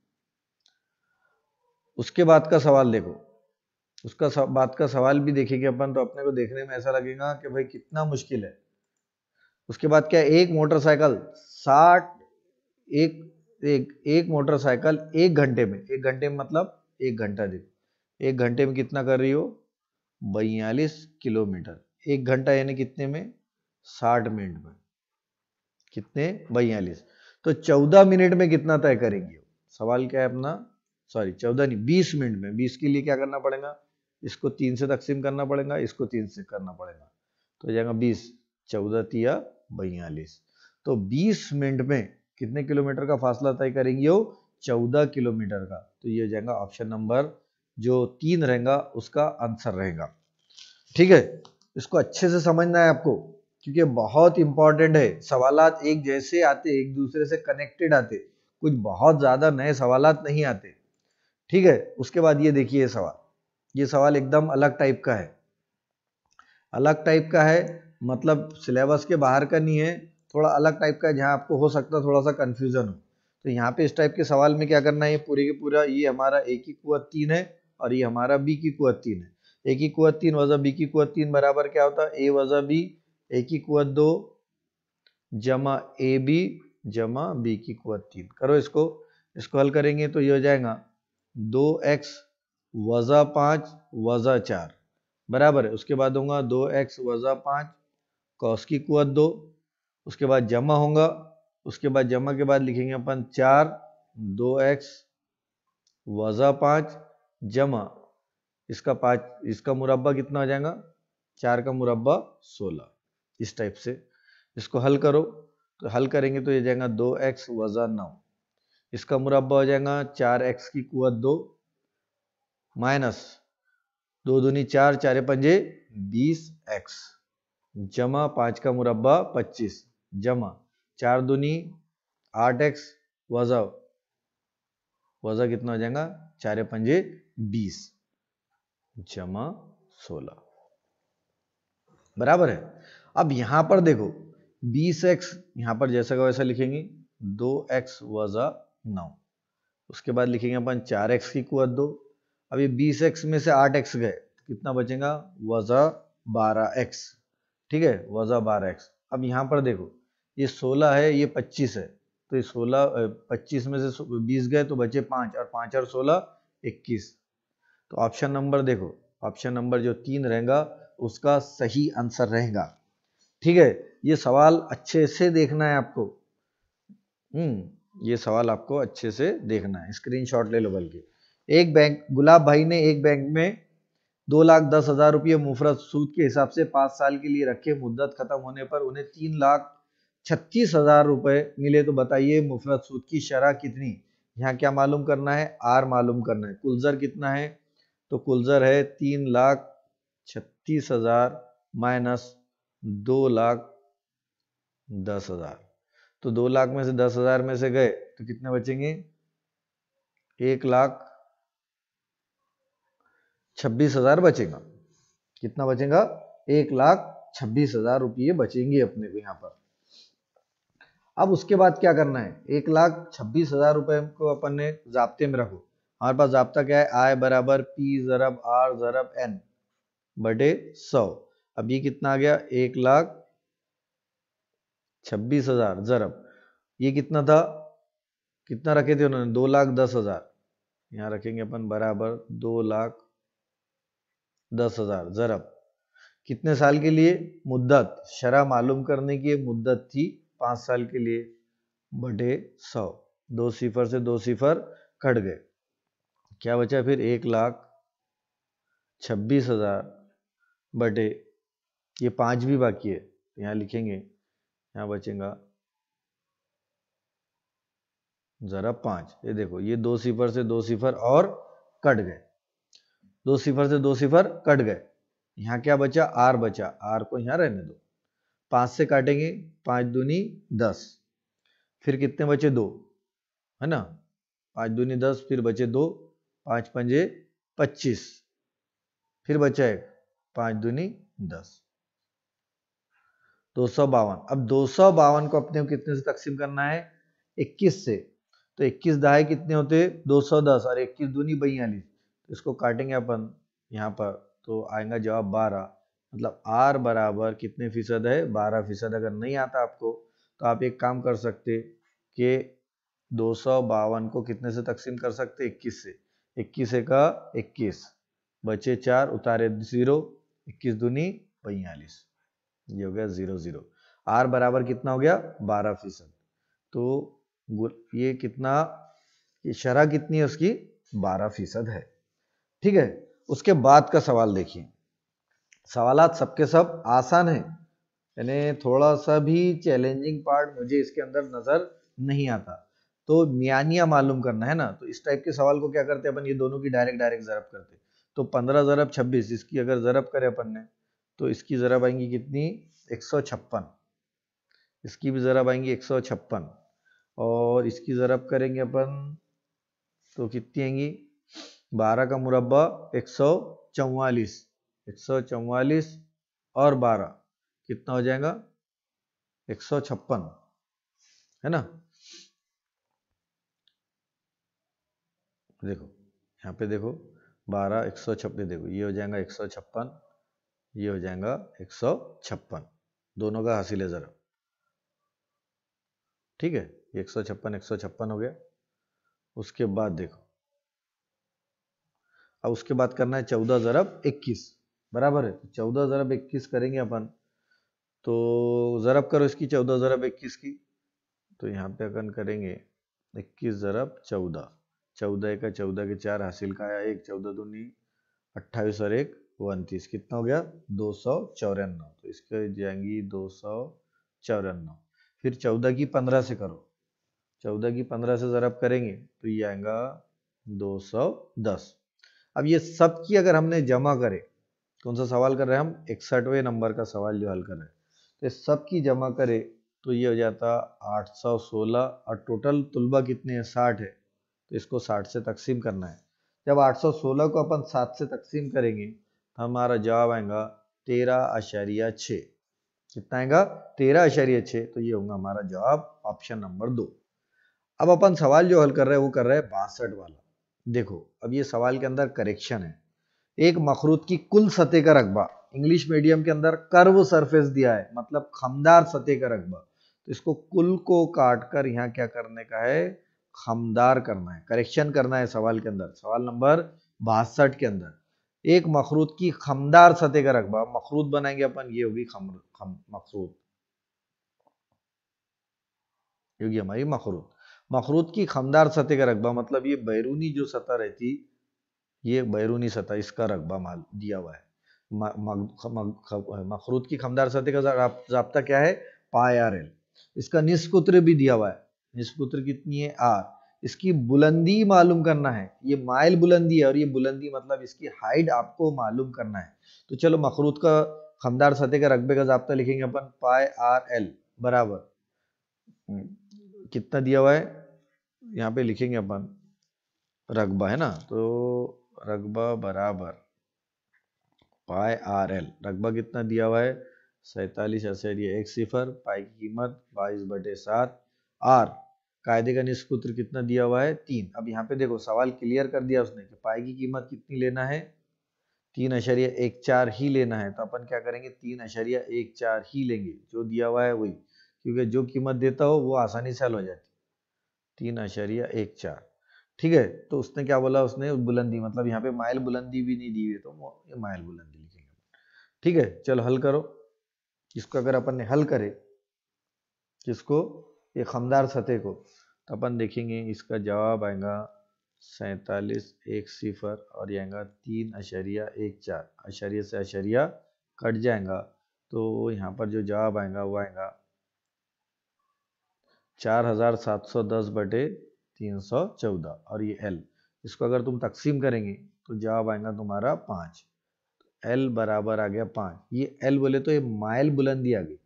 उसके बाद का सवाल देखो, उसका बात का सवाल भी देखेंगे अपन तो अपने को देखने में ऐसा लगेगा कि भाई कितना मुश्किल है। उसके बाद क्या? एक मोटरसाइकिल 60 एक मोटरसाइकिल 1 घंटे में, 1 घंटे में मतलब 1 घंटा देखो, 1 घंटे में कितना कर रही हो? 42 किलोमीटर। 1 घंटा यानी कितने में? 60 मिनट में। कितने 42। तो 14 मिनट में कितना तय करेंगे? सवाल क्या है अपना, सॉरी 14 नहीं 20 मिनट में। 20 के लिए क्या करना पड़ेगा, इसको 3 से तकसीम करना पड़ेगा, इसको 3 से करना पड़ेगा, तो हो जाएगा 20, 14 तिया 42। तो 20 मिनट में कितने किलोमीटर का फासला तय करेंगे? वो 14 किलोमीटर का। तो ये हो जाएगा ऑप्शन नंबर जो 3 रहेगा उसका आंसर रहेगा। ठीक है, इसको अच्छे से समझना है आपको, क्योंकि बहुत इंपॉर्टेंट है। सवालात एक जैसे आते, एक दूसरे से कनेक्टेड आते, कुछ बहुत ज्यादा नए सवालात नहीं आते। ठीक है, उसके बाद ये देखिए सवाल, ये सवाल एकदम अलग टाइप का है। अलग टाइप का है मतलब सिलेबस के बाहर का नहीं है, थोड़ा अलग टाइप का है, जहाँ आपको हो सकता है थोड़ा सा कंफ्यूजन हो। तो यहाँ पे इस टाइप के सवाल में क्या करना है, पूरे के पूरा ये हमारा a की कुवत 3 है और ये हमारा b की कुवत 3 है। a की कुवत 3 वजा b की कुवत 3 बराबर क्या होता है, a वजा b, a की कुवत 2 जमा ab जमा b की कुवत 3। करो इसको हल करेंगे तो ये हो जाएगा 2x वजा 5 वजा 4 बराबर है, उसके बाद होगा 2x वजा 5 कॉस की कुवत 2, उसके बाद जमा होगा, उसके बाद जमा के बाद लिखेंगे अपन 4 2x वजा 5 जमा इसका 5, इसका मुरब्बा कितना हो जाएगा, 4 का मुरब्बा 16। इस टाइप से इसको हल करो, तो हल करेंगे तो ये जाएगा 2x वजा 9, इसका मुरब्बा हो जाएगा 4x की कुवत 2 माइनस 2 दूनी 4, 4 पंजे 20x जमा 5 का मुरब्बा 25 जमा 4 दूनी 8x वजा कितना हो जाएगा, 4 पंजे 20 जमा 16 बराबर है। अब यहां पर देखो 20x यहां पर जैसा का वैसा लिखेंगे, 2x वजा 9, उसके बाद लिखेंगे अपन 4x की कुवत 2। अब ये 20x में से 8x गए, कितना बचेगा, वजा 12x। ठीक है, वजा 12x। अब यहाँ पर देखो ये 16 है, ये 25 है, तो ये 25 में से 20 गए तो बचे 5, और 5 और 16 21। तो ऑप्शन नंबर देखो, ऑप्शन नंबर जो 3 रहेगा उसका सही आंसर रहेगा। ठीक है, ये सवाल अच्छे से देखना है आपको। ये सवाल आपको अच्छे से देखना है, स्क्रीनशॉट ले लो। बल्कि एक बैंक, गुलाब भाई ने एक बैंक में 2,10,000 रुपये मुफरत सूद के हिसाब से 5 साल के लिए रखे, मुद्दत खत्म होने पर उन्हें 3,36,000 रुपए मिले, तो बताइए मुफरत सूद की शरह कितनी। यहाँ क्या मालूम करना है, आर मालूम करना है। कुलजर कितना है, तो कुलजर है 3,36,000 माइनस 2,10,000। तो 2 लाख में से 10,000 में से गए तो कितने बचेंगे, 1,26,000 बचेगा। कितना बचेगा, 1,26,000 रुपये बचेंगे अपने को यहाँ पर। अब उसके बाद क्या करना है, 1,26,000 रुपए को अपन ने जाब्ते में रखो। हमारे पास जाब्ता क्या है, आय बराबर पी जरब आर जरब एन बटे 100। अब ये कितना आ गया, 1,26,000 जरब ये कितना था, कितना रखे थे उन्होंने, 2,10,000। यहाँ रखेंगे अपन बराबर 2,10,000 जरब कितने साल के लिए, मुद्दत शरह मालूम करने की मुद्दत थी 5 साल के लिए बटे 100। 2 सिफर से 2 सिफर कट गए, क्या बचा फिर, 1,26,000 बटे ये 5 भी बाकी है, यहाँ लिखेंगे, यहाँ बचेगा जरा 5। ये देखो ये 2 सिफर से 2 सिफर और कट गए, 2 सिफर से 2 सिफर कट गए। यहाँ क्या बचा, आर बचा, आर को यहाँ रहने दो। 5 से काटेंगे, 5 दूनी 10, फिर कितने बचे, 2 है ना, 5 दूनी 10, फिर बचे 2, 5 पंजे 25, फिर बचा 1, 5 दूनी 10, 252। अब 252 को अपने को कितने से तकसीम करना है, 21 से। तो 21 दाए कितने होते, 210, और 21 दूनी 42। तो इसको काटेंगे अपन यहाँ पर, तो आएगा जवाब 12। मतलब आर बराबर कितने फीसद है, 12%। अगर नहीं आता आपको तो आप एक काम कर सकते कि 252 को कितने से तकसीम कर सकते, 21 से। 21 का 21 बचे 4, उतारे 0, 21 दूनी 42, ये हो गया 0 0। आर बराबर कितना हो गया 12%। तो ये कितना, ये शरह कितनी है उसकी 12% है। ठीक है, उसके बाद का सवाल देखिए। सवालात सबके सब आसान है, यानी थोड़ा सा भी चैलेंजिंग पार्ट मुझे इसके अंदर नजर नहीं आता। तो मियानिया मालूम करना है ना, तो इस टाइप के सवाल को क्या करते हैं अपन, ये दोनों की डायरेक्ट डायरेक्ट जरब करते। तो 15 जरब 26, इसकी अगर जरब करें अपन ने तो इसकी जरब आएंगी कितनी 156, इसकी भी जरब आएंगी 156, और इसकी जरब करेंगे अपन तो कितनी आएंगी 12 का मुरब्बा 144, 144 और 12 कितना हो जाएगा 156, है ना। देखो यहाँ पे देखो 12 156, देखो ये हो जाएगा 156, ये हो जाएगा 156, दोनों का हासिल है जरा। ठीक है, 156 156 हो गया। उसके बाद देखो, अब उसके बाद करना है 14 ज़रब 21, बराबर है। 14 ज़रब 21 करेंगे अपन, तो ज़रब करो इसकी 14 ज़रब 21 की, तो यहाँ पे अपन करेंगे 21 ज़रब 14, 14 का 14 के 4 हासिल का आया 1, 14 दूनी 28 और 1 29, कितना हो गया 254। तो इसके जाएंगी 254। फिर 14 की 15 से करो, 14 की 15 से ज़रब करेंगे तो ये आएगा 210। अब ये सब की अगर हमने जमा करे, कौन सा सवाल कर रहे हैं हम 61वें नंबर का सवाल जो हल कर रहे हैं, तो सब की जमा करे तो ये हो जाता 816, और टोटल तुलबा कितने हैं 60 है, तो इसको 60 से तकसीम करना है। जब 816 को अपन 7 से तकसीम करेंगे तो हमारा जवाब आएगा 13.6, कितना आएगा 13.6, तो ये होगा हमारा जवाब ऑप्शन नंबर 2। अब अपन सवाल जो हल कर रहे हैं वो कर रहे हैं 62 वाला। देखो अब ये सवाल के अंदर करेक्शन है, एक मखरूत की कुल सतह का रकबा, इंग्लिश मीडियम के अंदर कर्व सरफेस दिया है, मतलब खमदार सतह का रकबा, तो इसको कुल को काट कर यहाँ क्या करने का है, खमदार करना है, करेक्शन करना है सवाल के अंदर। सवाल नंबर 62 के अंदर एक मखरूत की खमदार सतह का रकबा, मखरूत बनाएंगे अपन, ये होगी मखरूत, ये होगी हमारी मखरूत। मखरूत की खमदार सतह का रकबा मतलब ये बैरूनी जो सतह रहती, ये बैरूनी सतह, इसका रकबा माल दिया हुआ है। मखरूत की खमदार सतह का जाब्ता क्या है पाई आर एल। इसका निस्कुत्र भी दिया हुआ है, निस्कुत्र कितनी है आर। इसकी बुलंदी मालूम करना है, ये माइल बुलंदी है, और ये बुलंदी मतलब इसकी हाइट आपको मालूम करना है। तो चलो मखरूत का खमदार सतह का रकबे का जाब्ता लिखेंगे अपन, पाई आर एल बराबर कितना दिया हुआ है, यहाँ पे लिखेंगे अपन रकबा, है ना, तो रकबा बराबर पाई आर एल, रकबा कितना दिया हुआ है 47.1, पाई की कीमत 22/7, आर कायदे का निष्सूत्र कितना दिया हुआ है 3। अब यहाँ पे देखो सवाल क्लियर कर दिया उसने कि पाई की कीमत कितनी लेना है 3.14 ही लेना है, तो अपन क्या करेंगे 3.14 ही लेंगे, जो दिया हुआ है वही, क्योंकि जो कीमत देता हो वो आसानी से हल हो जाती, 3.14। ठीक है, तो उसने क्या बोला, उसने बुलंदी मतलब यहाँ पे माइल बुलंदी भी नहीं दी हुई, तो ये माइल बुलंदी लिखेंगे। ठीक है, चलो हल करो इसको। अगर अपन ने हल करे किसको, ये खमदार सतह को, तो अपन देखेंगे इसका जवाब आएगा 47.1 और ये आएगा 3.14, अशरिया से अशरिया कट जाएगा, तो यहाँ पर जो जवाब आएगा वो आएगा 4710/314, और ये एल, इसको अगर तुम तकसीम करेंगे तो जवाब आएगा तुम्हारा 5, एल बराबर आ गया 5। ये एल बोले तो ये माइल बुलंदी आ गई,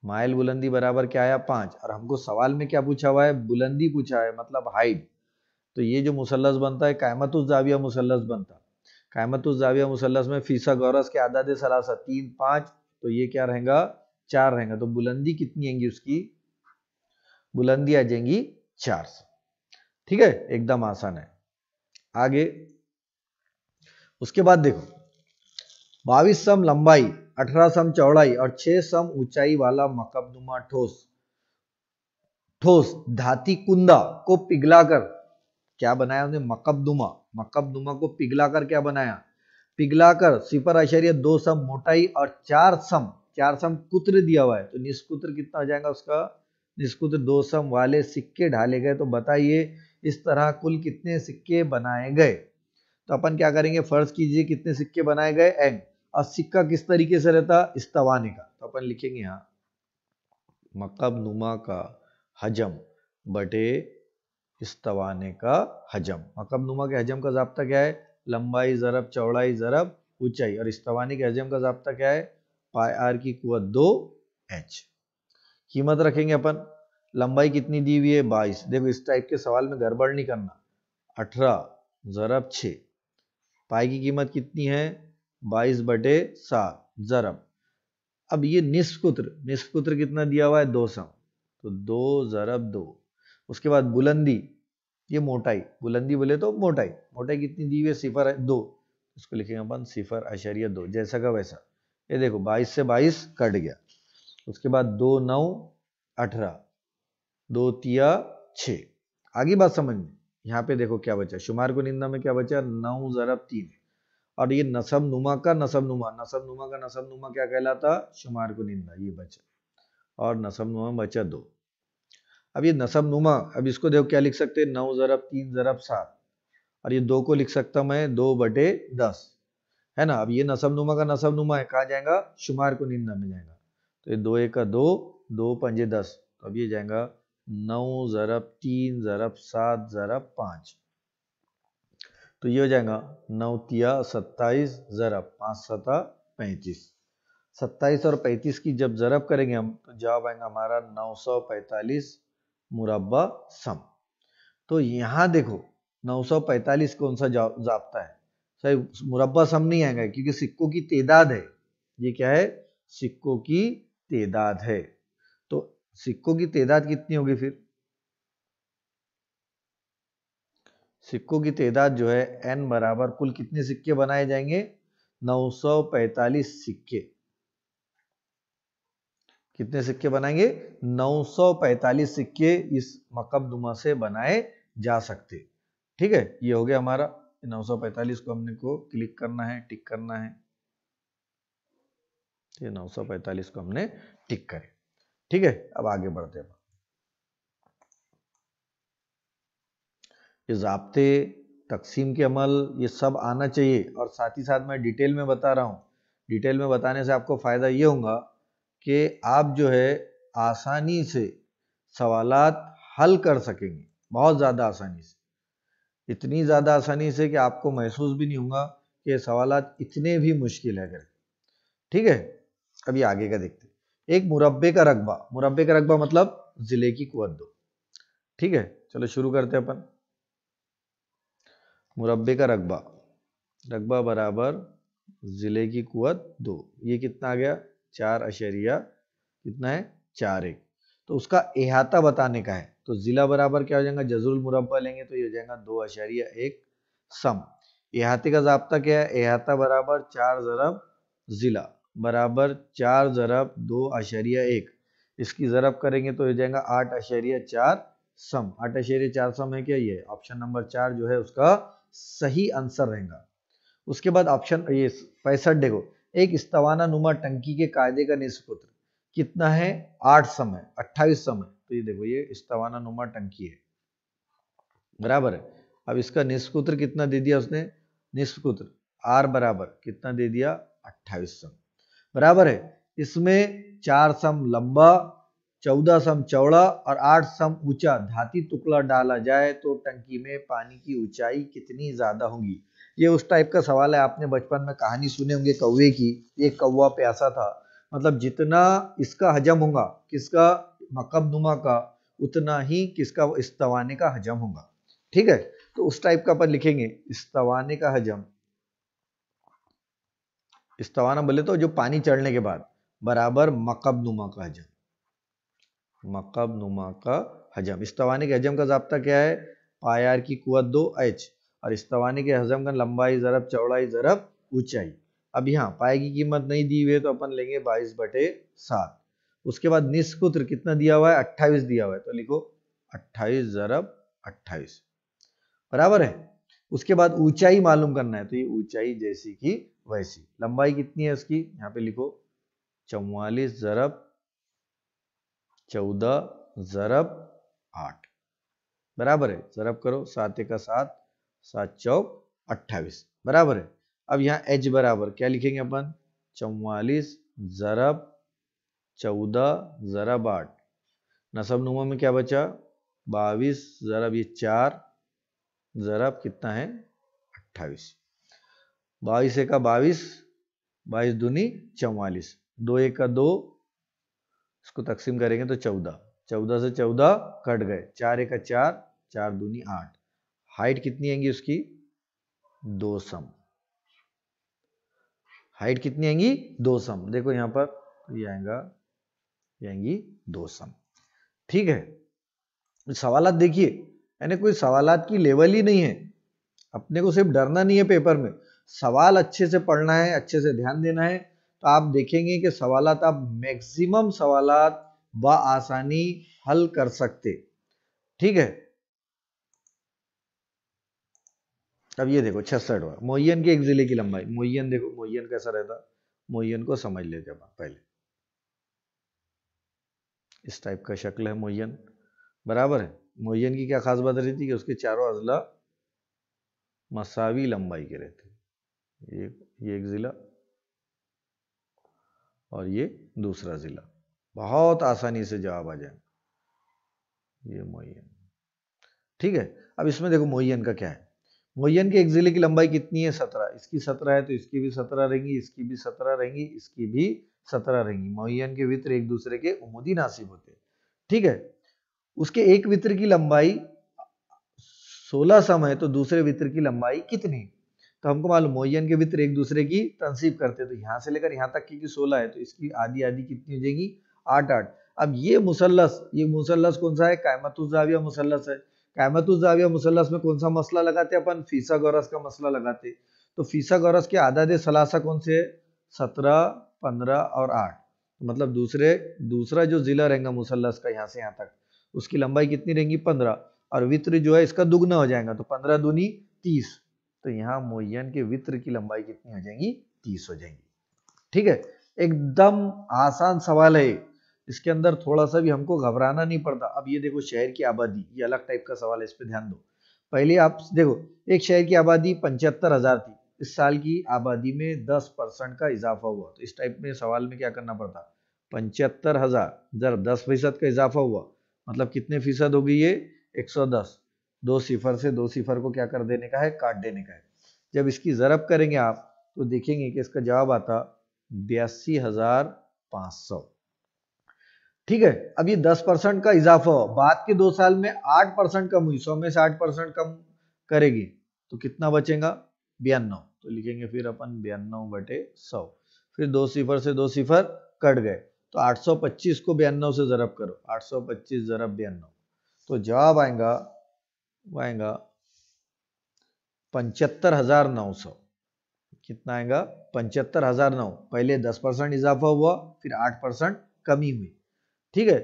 माइल बुलंदी बराबर क्या आया 5, और हमको सवाल में क्या पूछा हुआ है बुलंदी पूछा है, मतलब हाइट। तो ये जो मुसल्लस बनता है कायमतुज़ ज़ाविया मुसल्लस बनता, कायमतुज़ ज़ाविया मुसल्लस में फीसागोरस के आदाद सलासा 3 5, तो ये क्या रहेगा 4 रहेगा, तो बुलंदी कितनी आएंगी उसकी, बुलंदी आ जाएंगी 400। ठीक है, एकदम आसान है। आगे उसके बाद देखो 22 सम लंबाई 18 सम चौड़ाई और 6 सम ऊंचाई वाला मकबनुमा ठोस ठोस धाती कुंदा को पिघलाकर क्या बनाया उन्हें, मकबनुमा, मकबनुमा को पिघलाकर क्या बनाया, पिघलाकर 0.2 सम मोटाई और 4 सम 4 सम कुत्र दिया हुआ है तो निष्कुत्र कितना हो जाएगा उसका, निष्कुत्र 2 सम वाले सिक्के ढाले गए। तो बताइए इस तरह कुल कितने सिक्के बनाए गए। तो अपन क्या करेंगे, फर्ज कीजिए कितने सिक्के बनाए गए n, और सिक्का किस तरीके से रहता, इस्तवाने का। तो अपन लिखेंगे यहाँ मकब नुमा का हजम बटे इस्तवाने का हजम। मकब नुमा के हजम का ज़ाब्ता क्या है, लंबाई ज़रब चौड़ाई ज़रब ऊंचाई, और इस्तवाने के हजम का ज़ाब्ता क्या है, पाई आर की कुवत 2h। कीमत रखेंगे अपन, लंबाई कितनी दी हुई है 22। देखो इस टाइप के सवाल में गड़बड़ नहीं करना, 18 ज़रब 6, पाई की कीमत कितनी है 22 बटे 7 ज़रब। अब ये निस्फकुत्र कितना दिया हुआ है 2 सम, तो 2 ज़रब 2। उसके बाद बुलंदी, ये मोटाई, बुलंदी बोले तो मोटाई, मोटाई कितनी दी हुई है 0.2, इसको लिखेंगे अपन 0.2, जैसा का वैसा। ये देखो 22 से 22 कट गया। उसके बाद 2 9 18, 2 तिया 6। आगे बात समझ में, यहाँ पे देखो क्या बचा, शुमार को निंदा में क्या बचा 9 ज़रब 3, और ये नसब नुमा का नसब नुमा, नसब नुमा का नसब नुमा क्या कहलाता, शुमार को निंदा, ये बचा, और नसब नुमा बचा 2। अब ये नसब नुमा, अब इसको देखो क्या लिख सकते हैं 9 ज़रब 3 ज़रब 7, और ये 2 को लिख सकता मैं 2 बटे 10, है ना। अब ये नसब नुमा का नसब नुमा है, कहाँ जाएगा, शुमार को निंदा में जाएगा। तो ये 2 1 2, 2 5 10, तो अब ये जाएगा 9 ज़रब 3 ज़रब 7 ज़रब 5, तो ये हो जाएगा 9 तिया 27 ज़रब 5 सता 35। 27 और 35 की जब ज़रब करेंगे हम तो जवाब आएगा हमारा 945 मुरब्बा सम। तो यहाँ देखो 945 कौन सा ज़ाब्ता है, सही मुरब्बा सम नहीं आएगा क्योंकि सिक्कों की तादाद है। ये क्या है, सिक्कों की तादाद है। तो सिक्कों की तादाद कितनी होगी, फिर सिक्कों की तादाद जो है n बराबर कुल कितने सिक्के बनाए जाएंगे, 945 सिक्के। कितने सिक्के बनाएंगे, 945 सिक्के इस मकब नुमा से बनाए जा सकते। ठीक है, ये हो गया हमारा 945 को हमने को क्लिक करना है, टिक करना है। ये 945 को हमने टिक करे। ठीक है, अब आगे बढ़ते हैं। ये ज़ाब्ते, तकसीम के अमल, ये सब आना चाहिए, और साथ ही साथ मैं डिटेल में बता रहा हूँ। डिटेल में बताने से आपको फ़ायदा ये होगा कि आप जो है आसानी से सवालात हल कर सकेंगे, बहुत ज़्यादा आसानी से, इतनी ज़्यादा आसानी से कि आपको महसूस भी नहीं होगा कि सवालात इतने भी मुश्किल है करके। ठीक है, अभी आगे का देखते हैं। एक मुरब्बे का रकबा, मुरब्बे का रकबा मतलब ज़िले की कुवत 2। ठीक है, चलो शुरू करते हैं अपन। मुरब्बे का रकबा, रकबा बराबर ज़िले की कुवत 2, ये कितना आ गया 4 अशरिया कितना है 4 1। तो उसका इहाता बताने का है, तो ज़िला बराबर क्या हो जाएगा, जज़रुल मुरब्बा लेंगे तो ये हो जाएगा 2 अशरिया 1 सम। इहाते का ज़ाब्ता क्या है, इहाता बराबर 4 ज़रब ज़िला बराबर 4 ज़रब 2 अशरिया 1, इसकी ज़रब करेंगे तो हो जाएगा 8 अशरिया 4 सम। 8 अशरिया 4 सम है क्या, ये ऑप्शन नंबर 4 जो है उसका सही आंसर रहेगा। उसके बाद ऑप्शन ये 65 देखो, एक इस्तवाना नुमा टंकी के कायदे का निस्फकुत्र कितना है 8 सम है, 28 सम है। तो ये देखो ये इस्तवाना नुमा टंकी है, बराबर है। अब इसका निस्फकुत्र कितना दे दिया उसने, निस्फकुत्र आर बराबर कितना दे दिया 28 सम, बराबर है। इसमें 4 सम लंबा, 14 सम चौड़ा और 8 सम ऊंचा धाती टुकड़ा डाला जाए तो टंकी में पानी की ऊंचाई कितनी ज्यादा होगी। ये उस टाइप का सवाल है, आपने बचपन में कहानी सुने होंगे कौवे की। एक कौवा प्यासा था, मतलब जितना इसका हजम होगा किसका, मकब नुमा का, उतना ही किसका इस्तवाने का हजम होगा। ठीक है, तो उस टाइप का अपन लिखेंगे इस्तवाने का हजम, इस्तवाना बोले तो जो पानी चढ़ने के बाद, बराबर मकब नुमा का हजम, मकब नुमा का हजम। इस्तवाने के हजम का ज़ाब्ता क्या है, पायार की कुवत 2h, और इस्तवाने के हजम का लंबाई ज़रब चौड़ाई ज़रब ऊंचाई। अब यहाँ पाए की कीमत नहीं दी हुई है तो अपन लेंगे 22 बटे 7। उसके बाद निस्कुत्र कितना दिया हुआ है 28 दिया हुआ है, तो लिखो 28 ज़रब 28, बराबर है। उसके बाद ऊंचाई मालूम करना है, तो ये ऊंचाई जैसी की वैसी। लंबाई कितनी है इसकी, यहाँ पे लिखो 44 ज़रब 14 ज़रब 8 बराबर है। ज़रब करो, 7 का 7, 7 चौक 28 बराबर है। अब यहाँ h बराबर क्या लिखेंगे अपन, 44 ज़रब 14 ज़रब 8, नसब नुमा में क्या बचा, 22 ज़रब ये 4 ज़रब कितना है 28, 22 का 22, 22 दूनी 44, 2 1 का 2, इसको तकसीम करेंगे तो 14, 14 से 14 कट गए, 4 1 का 4, 4 दूनी 8, हाइट कितनी आएंगी उसकी 2 सम, हाइट कितनी आएंगी 2 सम, देखो यहाँ पर ये आएगा, ये आएंगी 2 सम। ठीक है, सवालात देखिए, यानी कोई सवालात की लेवल ही नहीं है, अपने को सिर्फ डरना नहीं है पेपर में, सवाल अच्छे से पढ़ना है, अच्छे से ध्यान देना है, तो आप देखेंगे कि सवालात आप मैक्सिमम सवालात बआसानी हल कर सकते। ठीक है, अब ये देखो 66वां, मोयन के एक जिले की लंबाई, मोयन देखो मोयन कैसा रहता, मोयन को समझ लेते हैं पहले, इस टाइप का शक्ल है मोयन बराबर है। मोयन की क्या खास बात रहती है कि उसके चारों अजला मसावी लंबाई के रहते हैं, ये एक जिला और ये दूसरा जिला, बहुत आसानी से जवाब आ जाए, ये मोयन। ठीक है, अब इसमें देखो मोयन का क्या है, मोयन के एक जिले की लंबाई कितनी है 17, इसकी 17 है तो इसकी भी 17 रहेंगी, इसकी भी 17 रहेंगी, इसकी भी 17 रहेंगी। मोयन के वित्र एक दूसरे के उमुदी नासिब होते हैं। ठीक है, उसके एक वित्र की लंबाई 16 सम है तो दूसरे वित्र की लंबाई कितनी, तो हमको मालूम मोयन के वित्र एक दूसरे की तनसीब करते हैं, तो यहां से लेकर यहां तक की 16 है तो इसकी आधी आधी कितनी हो जाएगी 8 8। अब ये मुसल्लस कौन सा है, कायमतुज़्ज़ाविया मुसल्लस है। कायमतुज़्ज़ाविया मुसल्लस में कौन सा मसला लगाते हैं अपन, फीसागोरस का मसला लगाते। तो फीसागोरस के आदाद सलासा कौन से है, 17 15 और 8, मतलब दूसरा जो जिला रहेगा मुसल्लस का यहाँ से यहाँ तक, उसकी लंबाई कितनी रहेंगी 15, और वित्र जो है इसका दुगना हो जाएगा तो 15 दूनी 30, तो यहाँ मोयन के वित्र की लंबाई कितनी हो जाएगी 30 हो जाएगी। ठीक है, एकदम आसान सवाल है, इसके अंदर थोड़ा सा भी हमको घबराना नहीं पड़ता। अब ये देखो शहर की आबादी, ये अलग टाइप का सवाल है, इस पे ध्यान दो। पहले आप देखो एक शहर की आबादी 75,000 थी, इस साल की आबादी में 10% का इजाफा हुआ, तो इस टाइप में सवाल में क्या करना पड़ता, 75,000 जब 10% का इजाफा हुआ मतलब कितने फीसद हो गई, ये 110, 2 सिफर से 2 सिफर को क्या कर देने का है, काट देने का है। जब इसकी ज़रब करेंगे आप तो देखेंगे कि इसका जवाब आता 82,500। ठीक है, अब ये 10% का इजाफा हो, बाद के 2 साल में 8% कम हुई, 100 में से 8% कम करेगी तो कितना बचेगा 92, तो लिखेंगे फिर अपन 92/100, फिर 2 सिफर से 2 सिफर कट गए तो 825 को 92 से ज़रब करो, 825 ज़रब 92, तो जवाब आएगा 75,900। कितना आएगा 75,009, पहले 10% इजाफा हुआ फिर 8% कमी हुई। ठीक है,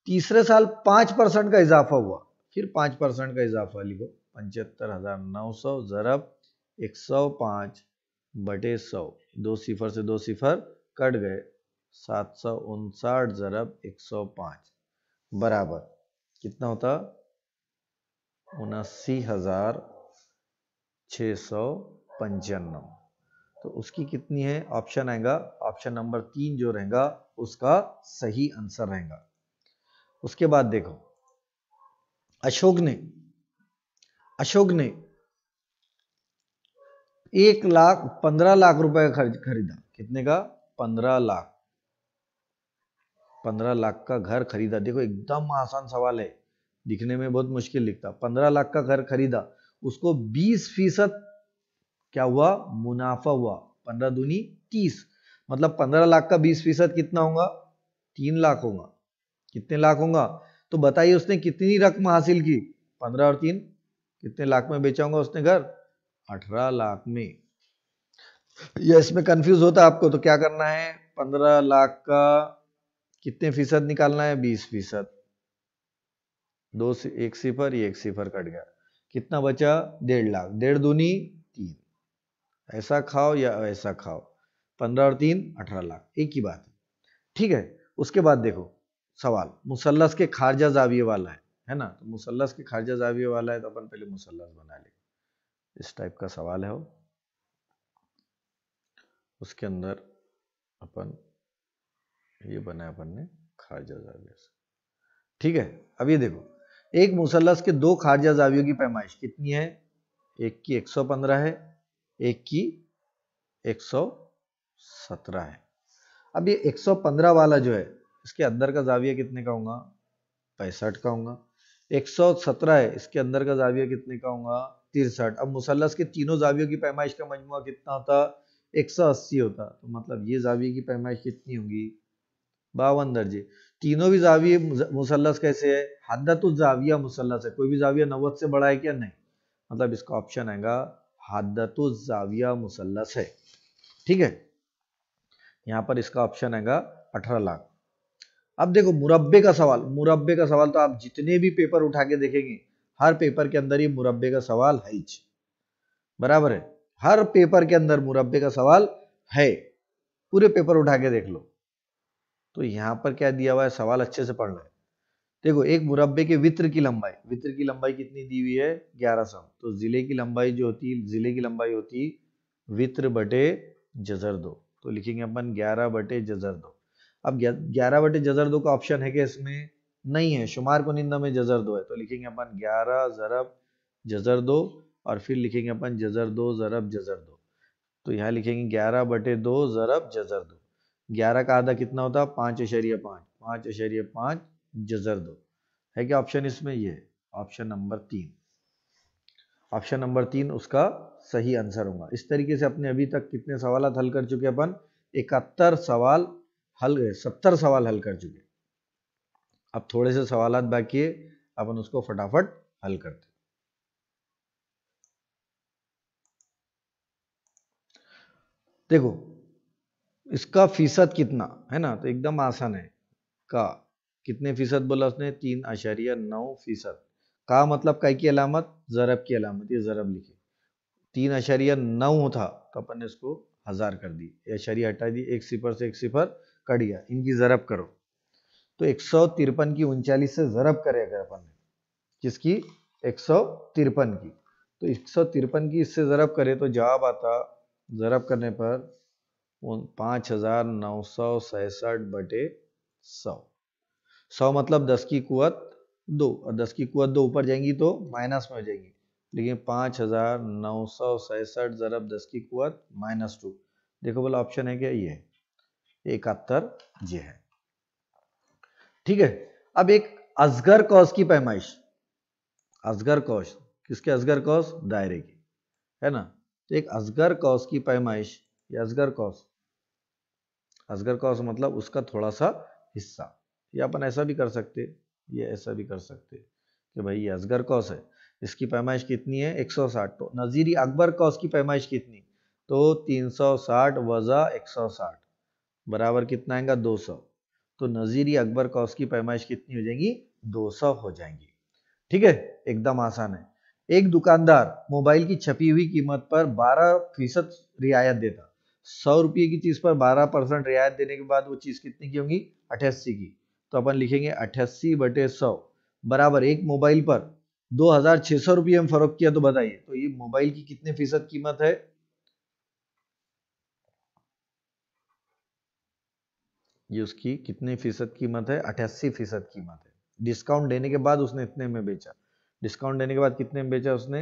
तीसरे साल 5% का इजाफा हुआ, फिर 5% का इजाफा, लिखो 75,900 ज़रब 105/100, 2 सिफर से 2 सिफर कट गए, 759 ज़रब 105 बराबर कितना होता 79,695, तो उसकी कितनी है, ऑप्शन आएगा, ऑप्शन नंबर 3 जो रहेगा उसका सही आंसर रहेगा। उसके बाद देखो अशोक ने 15 लाख रुपए का खरीदा, कितने का 15 लाख का घर खरीदा। देखो एकदम आसान सवाल है, दिखने में बहुत मुश्किल दिखता, 15 लाख का घर खरीदा, उसको 20% क्या हुआ मुनाफा हुआ, 15 दूनी 30, मतलब 15 लाख का 20% कितना होगा 3 लाख होगा, कितने लाख होगा, तो बताइए उसने कितनी रकम हासिल की, 15 और 3 कितने लाख में बेचा होगा उसने घर, 18 लाख में। ये इसमें कंफ्यूज होता है आपको, तो क्या करना है, 15 लाख का कितने फीसद निकालना है 20%, 2 से 1 सिफर, ये 1 सिफर कट गया, कितना बचा 1.5 लाख, 1.5 दूनी 3, ऐसा खाओ या ऐसा खाओ, 15 और 3 18 लाख, एक ही बात है। ठीक है। उसके बाद देखो सवाल मुसल्लस के खारजा जाविये वाला है ना। तो मुसल्लस के खारजा जाविये वाला है तो अपन पहले मुसल्लस बना लेंगे। इस टाइप का सवाल है वो, उसके अंदर अपन ये बनाया अपन ने खारजा जाविये से। ठीक है। अब ये देखो एक मुसल्लस के दो खारजा जावियों की पैमाइश कितनी है? एक की 115 है, एक की 117 है। अब ये 115 वाला जो है इसके अंदर का जाविया कितने का होगा? 65 का होगा। 117 है, इसके अंदर का जाविया कितने का होगा? 63। अब मुसल्लस के तीनों जावियों की पैमाइश का मजमुआ कितना होता? 180 होता। तो मतलब ये जाविये की पैमाइश कितनी होगी? 52 दर्जे। तीनों भी जाविये मुसल्लस कैसे है? हद्दतुल जाविया मुसल्लस है। कोई भी जाविया 90 से बड़ा है क्या? नहीं। मतलब इसका ऑप्शन आएगा हद्दतुल जाविया मुसल्लस है। ठीक है, यहां पर इसका ऑप्शन आएगा 18 लाख। अब देखो मुरब्बे का सवाल, मुरब्बे का सवाल तो आप जितने भी पेपर उठा के देखेंगे हर पेपर के अंदर ये मुरब्बे का सवाल है ही, बराबर है। हर पेपर के अंदर मुरब्बे का सवाल है, पूरे पेपर उठा के देख लो। तो यहां पर क्या दिया हुआ है, सवाल अच्छे से पढ़ना है। देखो एक मुरब्बे के वित्र की लंबाई कितनी दी हुई है? 11 सम। तो जिले की लंबाई जो होती है, जिले की लंबाई होती वित्र बटे जजर 2। तो लिखेंगे अपन 11 बटे जजर 2। अब 11 बटे जजर 2 का ऑप्शन है कि इसमें नहीं है, शुमार कुनिंदा में जजर 2 है। तो लिखेंगे अपन 11 जरब जजर 2 और फिर लिखेंगे अपन जजर 2 जरब जजर 2। तो यहाँ लिखेंगे 11 बटे 2 जरब जजर 2। 11 का आधा कितना होता? 5.5। 5.5 जजर 2 है क्या ऑप्शन इसमें? ये ऑप्शन नंबर 3। ऑप्शन नंबर 3 उसका सही आंसर होगा। इस तरीके से अपने अभी तक कितने सवाल हल कर चुके अपन? 71 सवाल हल गए, 70 सवाल हल कर चुके। अब थोड़े से सवाल बाकी है, अपन उसको फटाफट हल करते। देखो इसका फीसद कितना है ना, तो एकदम आसान है। का कितने फीसद बोला उसने? 3.9%। का मतलब काय की अलामत? जरब की अलामत, ये जरब लिखे। 3.9 था तो अपन ने इसको 1000 कर दी, अशरिया हटा दी, एक सिफर से एक सिफर कट गया, इनकी जरब करो। तो 153 की 39 से जरब करे अगर अपन ने, किसकी? 153 की। तो 153 की इससे जरब करे तो जवाब आता, जरब करने पर 5967 बटे 100। 100 मतलब 10 की कुवत 2, और 10 की कुवत 2 ऊपर जाएंगी तो माइनस में हो जाएगी। लेकिन 5967 जरब 10 की कुवत -2। देखो बोला ऑप्शन है क्या? ये 71 ये है। ठीक है। अब एक असगर कौस की पैमाइश, असगर कौस किसके? असगर कौस दायरे की, है ना। तो एक असगर कौस की पैमाइश, ये असगर कौस, असगर कौस मतलब उसका थोड़ा सा हिस्सा। ये अपन ऐसा भी कर सकते, ये ऐसा भी कर सकते कि भाई ये असगर कौस है, इसकी पैमाइश कितनी है? 160। तो नजीरी अकबर कौस की पैमाइश कितनी? तो 360 वजा 160 बराबर कितना आएगा? 200। तो नजीरी अकबर कौस की पैमाइश कितनी हो जाएगी? 200 हो जाएंगी। ठीक है, एकदम आसान है। एक दुकानदार मोबाइल की छपी हुई कीमत पर 12% रियायत देता। 100 रुपये की चीज पर 12% रियायत देने के बाद वो चीज कितनी की होगी? 88 की। तो अपन लिखेंगे 88 बटे 100 बराबर एक मोबाइल पर 2600 रुपये में फरोख्त किया। तो बताइए तो ये मोबाइल की कितने फीसद कीमत है? ये उसकी कितने फीसद कीमत है? 88% कीमत है। डिस्काउंट देने के बाद उसने इतने में बेचा। डिस्काउंट देने के बाद कितने में बेचा उसने?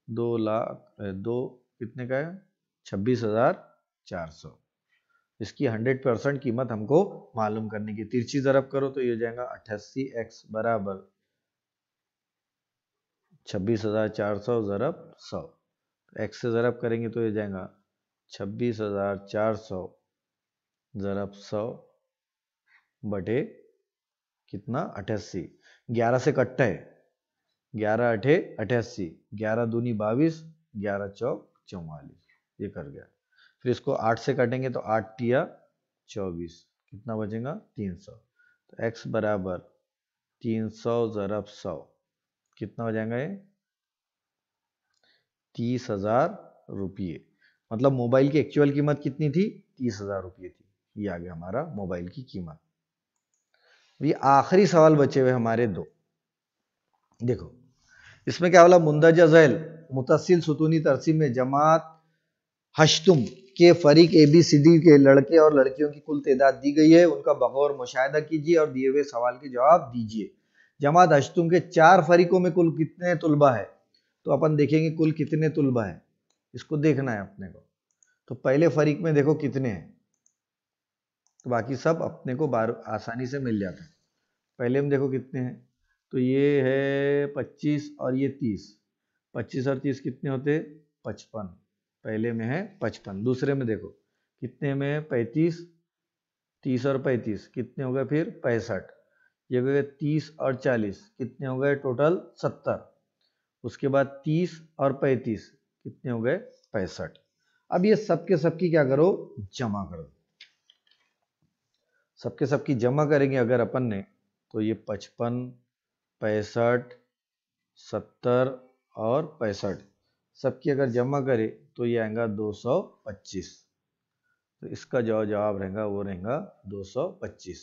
2 कितने का है? 26,400। इसकी 100% कीमत हमको मालूम करने की। तिरछी जरब करो तो ये हो जाएगा 88x बराबर 26,400 जरब 100। एक्स से जरब करेंगे तो ये जाएगा 26,400 जरब 100 बटे कितना? 88। 11 से कटता है, 11 अठे 88, 11 दूनी 22, 11 चौक 44, ये कर गया। फिर इसको 8 से काटेंगे तो 8 टिया 24, कितना बचेगा? 300। तो x बराबर 300 ज़रब 100 कितना हो जाएगा? ये 30,000 रुपये। मतलब मोबाइल की एक्चुअल कीमत कितनी थी? 30,000 रुपये थी। ये आ गया हमारा मोबाइल की कीमत। ये आखिरी सवाल बचे हुए हमारे दो। देखो इसमें क्या बोला, मुंदरजा झैल मुतसिल सुतूनी तरसीम में जमात हश्तुम के फरीक ABCD के लड़के और लड़कियों की कुल तादाद दी गई है, उनका बगौर मुशाहिदा कीजिए और दिए हुए सवाल के जवाब दीजिए। जमात हश्तुम के 4 फरीकों में कुल कितने तुलबा है, तो अपन देखेंगे कुल कितने तुलबा है, इसको देखना है अपने को। तो पहले फरीक में देखो कितने हैं, तो बाकी सब अपने को आसानी से मिल जाता है। पहले में देखो कितने हैं, तो ये है 25 और ये 30, 25 और 30 कितने होते, 55। पहले में है 55। दूसरे में देखो कितने में है, 35, 30 और 35 कितने हो गए फिर 65। ये हो गए 30 और 40 कितने हो गए टोटल 70। उसके बाद 30 और 35 कितने हो गए 65। अब ये सबके सबकी क्या करो, जमा कर दो। सबके सबकी जमा करेंगे अगर अपन ने, तो ये 55, 65, 70 और 65 सबकी अगर जमा करे तो ये आएगा 225। तो इसका जो जवाब रहेगा वो रहेगा 225।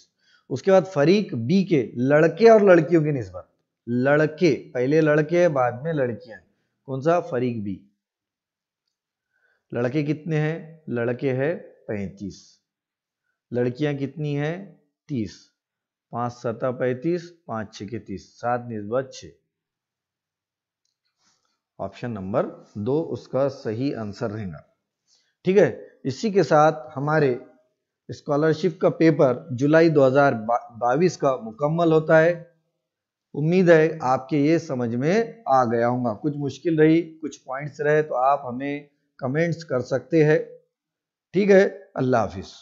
उसके बाद फरीक बी के लड़के और लड़कियों की निस्बत, लड़के पहले लड़के बाद में लड़कियां, कौन सा, फरीक बी। लड़के कितने हैं, लड़के हैं 35, लड़कियां कितनी हैं 30, 5 7 35, 5 6 के 30, 7 निस्बत 6। ऑप्शन नंबर 2 उसका सही आंसर रहेगा। ठीक है, इसी के साथ हमारे स्कॉलरशिप का पेपर जुलाई 2022 का मुकम्मल होता है। उम्मीद है आपके ये समझ में आ गया होगा। कुछ मुश्किल रही, कुछ पॉइंट्स रहे तो आप हमें कमेंट्स कर सकते हैं। ठीक है, अल्लाह हाफिज।